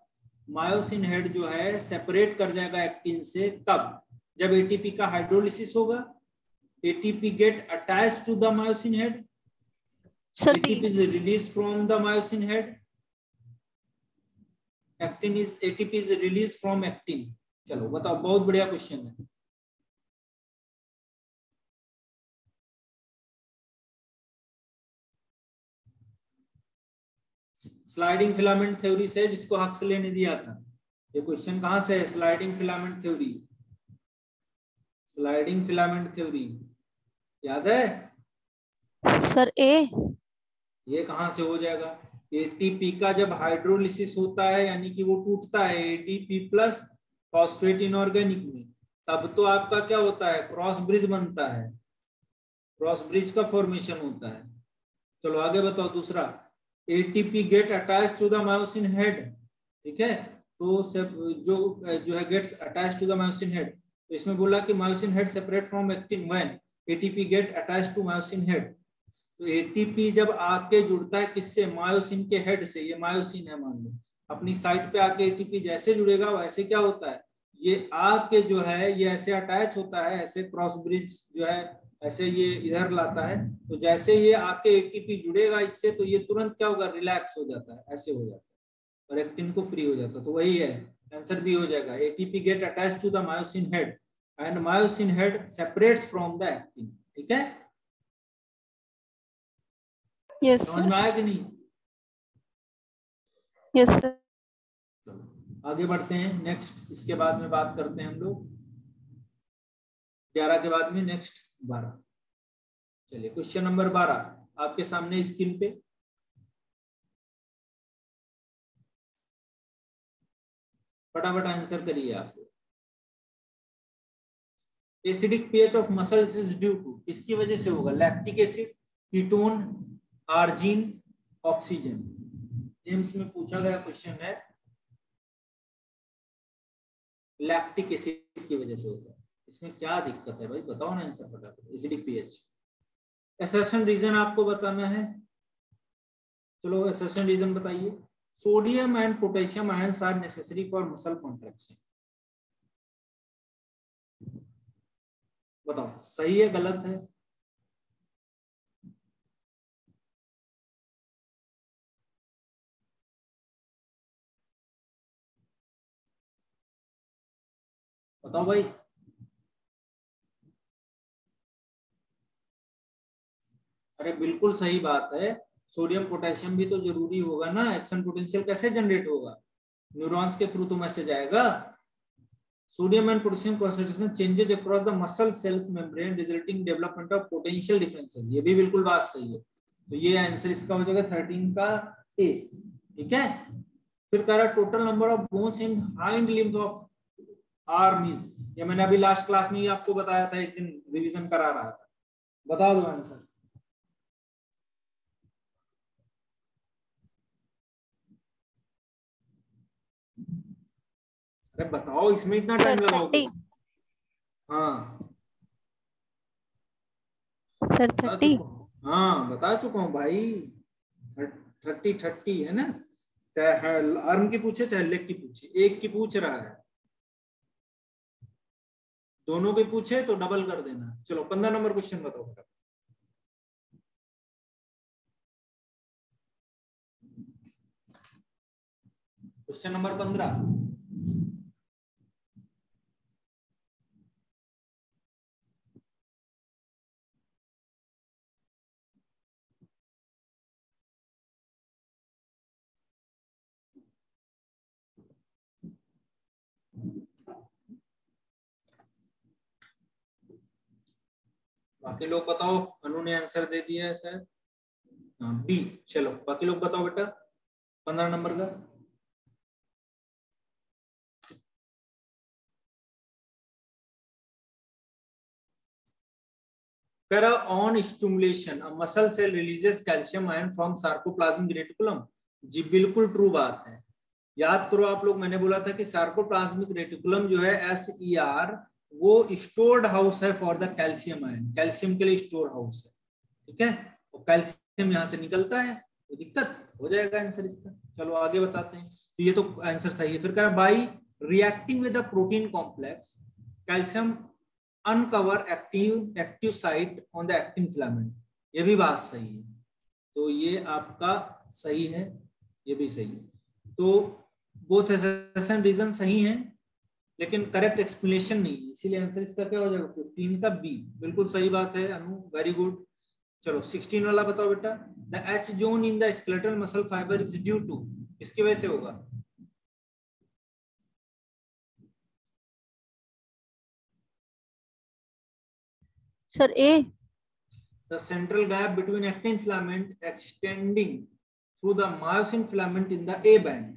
मायोसिन हेड जो है सेपरेट कर जाएगा एक्टिन से, कब? जब एटीपी का हाइड्रोलिसिस होगा। ATP get attached to the myosin head, sir B. ATP is release from the myosin head, actin is ATP is release from actin. चलो बताओ, बहुत बढ़िया क्वेश्चन है। स्लाइडिंग फिलामेंट थ्योरी से, जिसको हक्सले ने दिया था। ये क्वेश्चन कहां से है? Sliding filament theory. Sliding filament theory याद है? सर ए। ये कहाँ से हो जाएगा? एटीपी का जब हाइड्रोलिसिस होता है यानी कि वो टूटता है एटीपी प्लस फॉस्फेट इनऑर्गेनिक में, तब तो आपका क्या होता है? क्रॉस ब्रिज बनता है, क्रॉस ब्रिज का फॉर्मेशन होता है। चलो आगे बताओ दूसरा, ATP get attach to the myosin head, ठीक है, तो जो जो है gets attach to the myosin head, तो इसमें बोला कि myosin head separate from actin when ATP get attach to myosin head. तो एटीपी जब आके जुड़ता है किससे? मायोसिन के हेड से, ये मायोसिन है मान लो, अपनी साइट पे आके एटीपी जैसे जुड़ेगा वैसे क्या होता है, ये आके जो है ये ऐसे अटैच होता है, ऐसे क्रॉस ब्रिज जो है ऐसे ये इधर लाता है, तो जैसे ये आके एटीपी जुड़ेगा इससे तो ये तुरंत क्या होगा? रिलैक्स हो जाता है, ऐसे हो जाता है और एक्टिन को फ्री हो जाता है। तो वही है आंसर भी हो जाएगा, ATP get attach to the myosin head and myosin head separates from the actin. ठीक है, यस समझ में आया कि नहीं? Yes sir. चलो आगे बढ़ते हैं, नेक्स्ट इसके बाद में बात करते हैं हम लोग 11 के बाद में नेक्स्ट 12। चलिए क्वेश्चन नंबर 12 आपके सामने स्क्रीन पे, फटाफट आंसर करिए आप। Acidic pH of muscles is due to, किसकी वजह से होगा? Lactic acid, ketone, arginine, oxygen. जेम्स में पूछा गया क्वेश्चन है, लैक्टिक एसिड की वजह से होता है। इसमें क्या दिक्कत है भाई, बताओ ना आंसर फटाफट। एसिडिक पीएच, असर्शन रीजन आपको बताना है। चलो असर्शन रीजन बताइए। Sodium and potassium ions are necessary for muscle contraction. बताओ सही है गलत है? बताओ भाई। अरे बिल्कुल सही बात है, सोडियम पोटेशियम भी तो जरूरी होगा ना, एक्शन पोटेंशियल कैसे जनरेट होगा? न्यूरॉन्स के थ्रू तो मैसेज आएगा। Sodium and potassium concentration changes across the muscle cells membrane resulting development of potential differences। ये भी बिल्कुल बात सही है, तो ये आंसर इसका हो जाएगा 13 का ए। ठीक है, फिर कह रहा total number of bones in hind limb of arm is, ये मैंने अभी लास्ट क्लास में ही आपको बताया था, एक दिन रिवीजन करा रहा था, बता दो आंसर। अरे बताओ, इसमें इतना टाइम सर लगाओगे? 30। हाँ सर बता 30। चुका हूँ, हाँ बता चुका हूँ भाई, 30 है ना, चाहे आर्म की पूछे चाहे लेग की पूछे, एक की पूछ रहा है, दोनों के पूछे तो डबल कर देना। चलो 15 नंबर क्वेश्चन बताओ बेटा। क्वेश्चन नंबर 15, बाकी लोग बताओ। अनु ने आंसर दे दिया है सर, हाँ बी। चलो बाकी लोग बताओ बेटा 15 नंबर का। On stimulation a muscle cell releases calcium ion from sarcoplasmic reticulum. जी बिल्कुल ट्रू बात है, याद करो आप लोग, मैंने बोला था कि सार्कोप्लाज्मिक रेटिकुलम जो है SER, वो स्टोर्ड हाउस है for the calcium ion, calcium के लिए स्टोर हाउस है। ठीक है, और कैल्शियम यहाँ से निकलता है, तो दिक्कत हो जाएगा आंसर इसका। चलो आगे बताते हैं, तो ये तो आंसर सही है। फिर क्या, by reacting with the protein complex calcium uncover active site on the actin filament, ये भी बात सही है, तो ये आपका सही है, ये भी सही है। तो बोथ असर्शन रीजन सही है, लेकिन करेक्ट एक्सप्लेनेशन नहीं है, इसीलिए आंसर इसका क्या हो जाएगा? 15 का बी। बिल्कुल सही बात है अनु, वेरी गुड। चलो 16 वाला बताओ बेटा। The H zone in the skeletal muscle fibre is due to, किसकी वजह से होगा? Sir A. the central gap between actin filament extending through the myosin filament in the A band.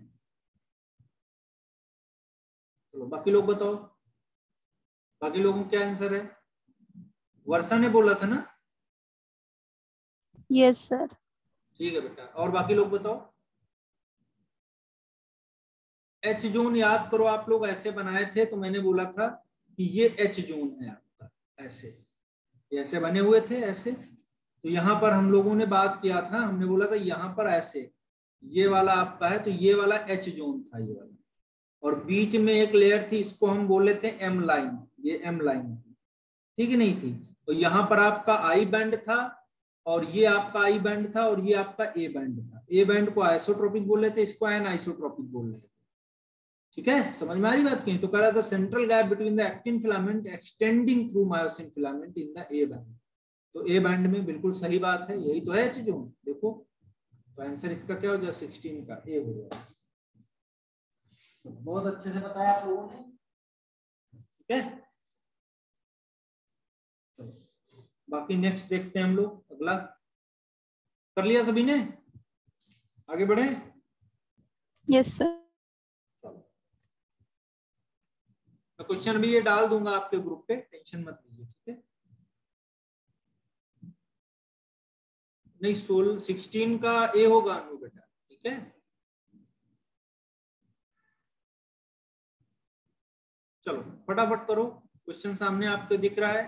चलो बाकी लोग बताओ, बाकी लोगों का क्या आंसर है? वर्षा ने बोला था ना? Yes sir. ठीक है बेटा, और बाकी लोग बताओ। एच जोन याद करो, आप लोग ऐसे बनाए थे तो मैंने बोला था कि ये एच जोन है आपका, ऐसे बने हुए थे ऐसे। तो यहाँ पर हम लोगों ने बात किया था, हमने बोला था यहाँ पर ऐसे ये वाला आपका है, तो ये वाला एच जोन था ये वाला, और बीच में एक लेयर थी, इसको हम बोल लेते हैं एम लाइन, ये एम लाइन थी, ठीक है नहीं थी। तो यहाँ पर आपका आई बैंड था, और ये आपका आई बैंड था, और ये आपका ए बैंड था। ए बैंड को आइसोट्रोपिक बोल लेते, इसको एन आइसोट्रोपिक बोल रहे थे। ठीक है, समझ में आ रही बात की? तो कह रहा था central gap between the actin filament extending through myosin filament in the A band. तो ए बैंड में बिल्कुल सही बात है, यही तो है एच जोन। देखो तो आंसर इसका क्या हो जाएगा? 16 का ए हो जाएगा। तो बहुत अच्छे से बताया आप लोगों ने, ठीक है। तो बाकी नेक्स्ट देखते हैं हम लोग, अगला कर लिया सभी ने? आगे बढ़े? Yes sir. मैं क्वेश्चन भी ये डाल दूंगा आपके ग्रुप पे, टेंशन मत लीजिए, ठीक है। नहीं 16 का ए होगा अनु बेटा, ठीक है। चलो फटाफट करो, क्वेश्चन सामने आपको दिख रहा है।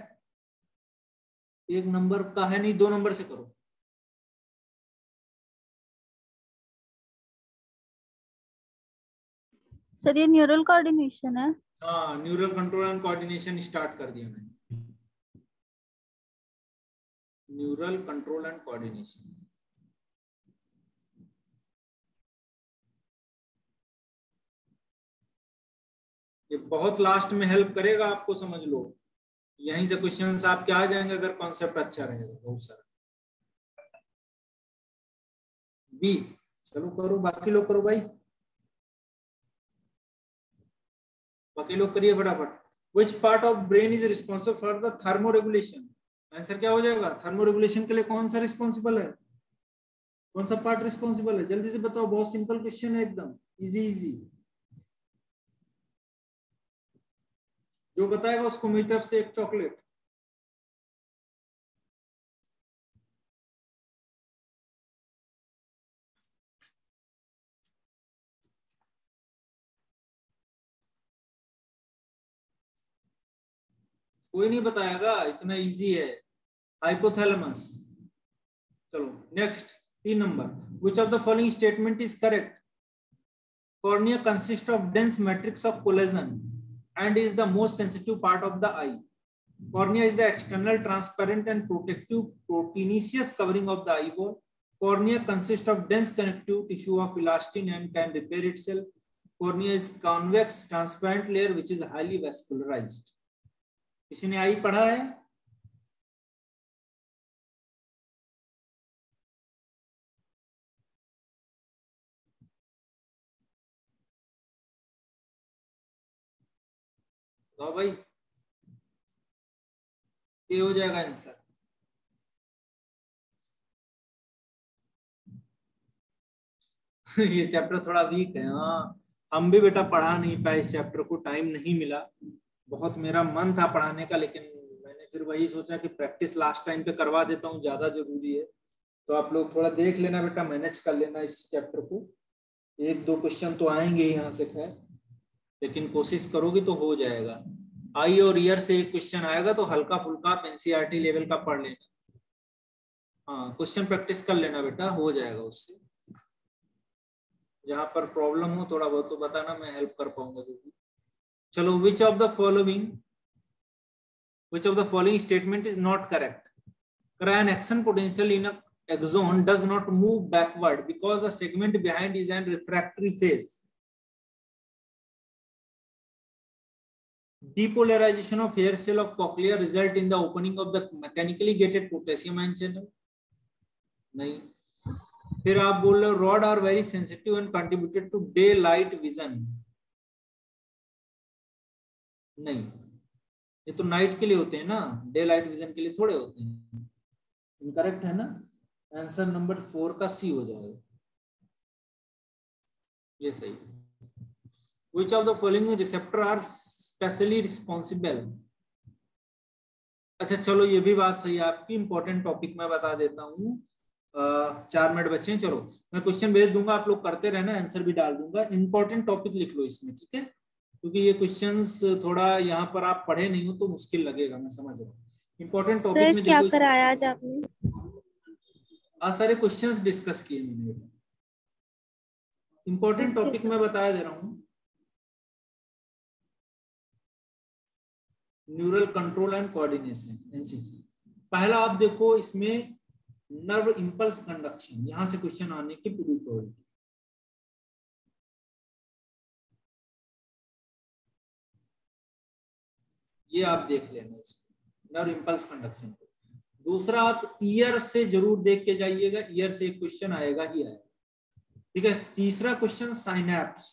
1 नंबर का है नहीं, 2 नंबर से करो। सर ये न्यूरल कोऑर्डिनेशन है। हाँ, neural control and coordination start कर दिया मैंने। न्यूरल कंट्रोल एंड कोऑर्डिनेशन, ये बहुत लास्ट में हेल्प करेगा आपको, समझ लो। यहीं से क्वेश्चंस आपके आ जाएंगे अगर कॉन्सेप्ट अच्छा रहेगा, बहुत सारा। बी चलो करो, बाकी लोग करो भाई, बाकी लोग करिए फटाफट। Which part of brain is responsible for the thermoregulation? Answer क्या हो जाएगा? थर्मोरेगुलेशन के लिए कौन सा रिस्पॉन्सिबल है? कौन सा पार्ट रिस्पॉन्सिबल है? जल्दी से बताओ, बहुत सिंपल क्वेश्चन है, एकदम इजी इजी। जो बताएगा उसको मेरी तरफ से एक चॉकलेट। कोई नहीं बताएगा, इतना इजी है। हाइपोथैलेमस। चलो next 3 number. Which of the following statement is correct? Cornea consists of dense matrix of collagen and is the most sensitive part of the eye. Cornea is the external transparent and protective proteinaceous covering of the eyeball. Cornea consists of dense connective tissue of elastin and can repair itself. Cornea is convex transparent layer which is highly vascularized. किसी ने आई पढ़ा है? तो भाई ये हो जाएगा answer. ये चैप्टर थोड़ा वीक है। हाँ, हम भी बेटा पढ़ा नहीं पाए इस चैप्टर को, टाइम नहीं मिला। बहुत मेरा मन था पढ़ाने का, लेकिन मैंने फिर वही सोचा कि प्रैक्टिस लास्ट टाइम पे करवा देता हूँ, ज्यादा जरूरी है। तो आप लोग थोड़ा देख लेना बेटा, मैनेज कर लेना इस चैप्टर को। 1-2 क्वेश्चन तो आएंगे यहाँ से खैर, लेकिन कोशिश करोगे तो हो जाएगा। आई और ईयर से एक क्वेश्चन आएगा तो हल्का फुल्का एनसीईआरटी लेवल का पढ़ लेना। हाँ, क्वेश्चन प्रैक्टिस कर लेना बेटा, हो जाएगा उससे। जहां पर प्रॉब्लम हो थोड़ा बहुत तो बताना, मैं हेल्प कर पाऊंगा जो भी। चलो, which of the following statement is not correct? Crayon action potential in a axon does not move backward because the segment behind is an refractory phase. Depolarization of hair cell of cochlea result in the opening of the mechanically gated potassium ion channel. नहीं। फिर आप बोल रहे हो rod are very sensitive and contributed to daylight vision. नहीं, ये तो night के लिए होते हैं ना, डे लाइट विजन के लिए थोड़े होते हैं। इनकरेक्ट है ना, आंसर नंबर 4 का सी हो जाएगा, ये सही। Which of the following receptor are specially responsible? अच्छा चलो ये भी बात सही है आपकी, इंपॉर्टेंट टॉपिक मैं बता देता हूँ। 4 मिनट बचे हैं, चलो मैं क्वेश्चन भेज दूंगा, आप लोग करते रहना, आंसर भी डाल दूंगा। इंपॉर्टेंट टॉपिक लिख लो इसमें, ठीक है, क्योंकि ये क्वेश्चंस थोड़ा यहाँ पर आप पढ़े नहीं हो तो मुश्किल लगेगा, मैं समझ रहा हूँ। इंपॉर्टेंट टॉपिक में क्या देखो, कराया आज आपने? आज सारे क्वेश्चंस डिस्कस किए मैंने। इंपॉर्टेंट टॉपिक मैं बताया दे रहा हूँ, neural control and coordination, NCC. पहला आप देखो इसमें नर्व इंपल्स कंडक्शन, यहां से क्वेश्चन आने की पूरी प्रोबेबिलिटी। ये आप देख लेना इसको, नर्व इंपल्स कंडक्शन को। दूसरा आप ईयर से जरूर देख के जाइएगा, ईयर से एक क्वेश्चन आएगा ही आएगा, ठीक है। तीसरा क्वेश्चन साइनैप्स,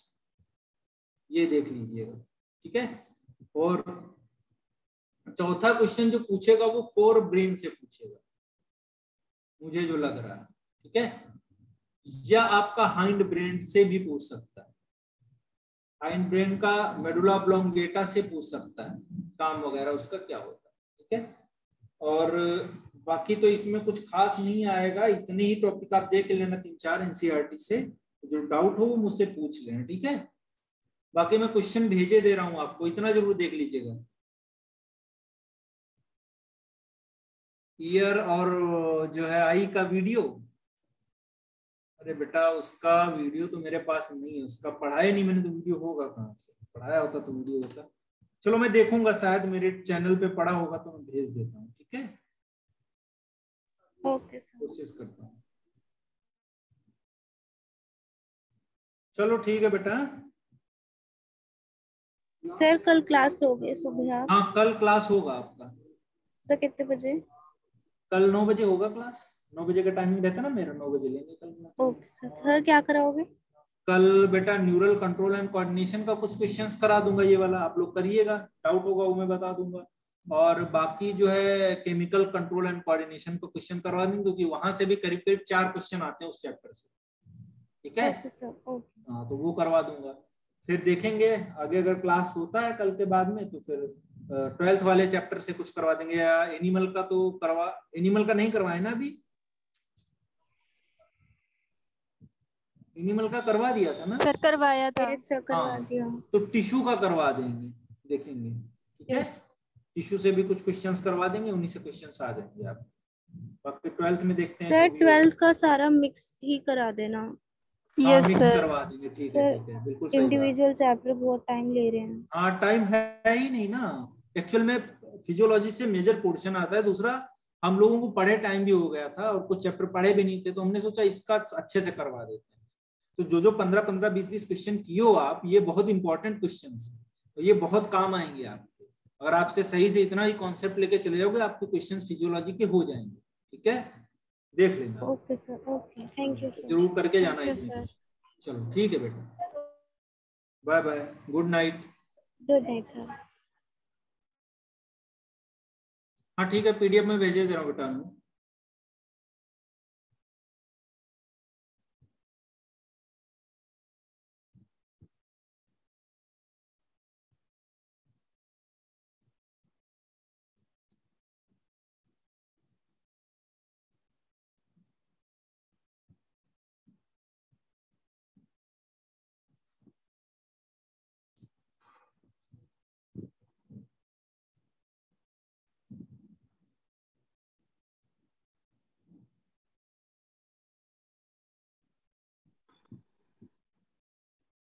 ये देख लीजिएगा, ठीक है। और चौथा क्वेश्चन जो पूछेगा वो फोर ब्रेन से पूछेगा, मुझे जो लग रहा है, ठीक है। या आपका हाइंड ब्रेन से भी पूछ सकता है, हाइंड ब्रेन का मेडुला ऑब्लोंगेटा से पूछ सकता है, काम वगैरह उसका क्या होता है, ठीक है। और बाकी तो इसमें कुछ खास नहीं आएगा, इतने ही टॉपिक आप देख लेना 3-4 एनसीईआरटी से, जो डाउट हो वो मुझसे पूछ लेना, ठीक है। बाकी मैं क्वेश्चन भेजे दे रहा हूं आपको, इतना जरूर देख लीजिएगा। ईयर और जो है आई का वीडियो, अरे बेटा उसका वीडियो तो मेरे पास नहीं है, उसका पढ़ाया नहीं मैंने, तो वीडियो होगा कहाँ से, पढ़ाया होता तो वीडियो होता। चलो मैं देखूंगा, शायद मेरे चैनल पे पड़ा होगा तो मैं भेज देता हूँ, ठीक है। ओके सर, कोशिश करता हूँ। चलो ठीक है बेटा। सर कल क्लास लोगे सुबह आप? हाँ कल क्लास होगा आपका। सर कितने बजे? कल 9 बजे होगा क्लास, 9 बजे का टाइमिंग रहता है ना मेरा, 9 बजे लेंगे कल क्लास। ओके सर क्या कराओगे? कल बेटा न्यूरल कंट्रोल एंड कोऑर्डिनेशन का कुछ क्वेश्चंस करा दूंगा, ये वाला आप लोग करिएगा, डाउट होगा वो मैं बता दूंगा। और बाकी जो है केमिकल कंट्रोल एंड कोऑर्डिनेशन को क्वेश्चन करवा देंगे, क्योंकि वहां से भी करीब करीब 4 क्वेश्चन आते हैं उस चैप्टर से, ठीक है। Okay sir, okay. हाँ तो वो करवा दूंगा, फिर देखेंगे आगे अगर क्लास होता है कल के बाद में तो फिर 12th वाले चैप्टर से कुछ करवा देंगे, या एनिमल का तो करवा, एनिमल का नहीं करवाए ना अभी, एनिमल का करवा दिया था ना सर करवाया था। सर करवा दिया। तो टिश्यू का करवा देंगे, देखेंगे, ठीक है। टिश्यू से भी कुछ क्वेश्चंस करवा देंगे, उन्हीं से क्वेश्चंस आ जाएंगे आप। बाकी 12th में देखते हैं सर 12th का सारा मिक्स ही करा देना। हाँ यस मिक्स सर। करवा देंगे, ठीक है ठीक है, बिल्कुल सही बात। इंडिविजुअल चैप्टर बहुत टाइम ले रहे हैं। हाँ टाइम है ही नहीं ना, एक्चुअल में फिजियोलॉजी से मेजर पोर्शन आता है। दूसरा हम लोगों को पढ़े टाइम भी हो गया था और कुछ चैप्टर पढ़े भी नहीं थे, तो हमने सोचा इसका अच्छे से करवा देते हैं। तो जो 15-15, 20-20 क्वेश्चन किए हो आप, ये बहुत इंपॉर्टेंट क्वेश्चन है, तो ये बहुत काम आएंगे आपके। अगर आपसे सही से इतना ही कॉन्सेप्ट लेके चले जाओगे, आपके क्वेश्चन फिजियोलॉजी के हो जाएंगे, ठीक है, देख लेना। Okay sir, okay, thank you sir. जरूर करके जाना Thank you, एक दिन। sir. चलो ठीक है बेटा, bye bye, good night. Good night sir. हाँ ठीक है, पीडीएफ में भेजे दे रहा हूँ बेटा।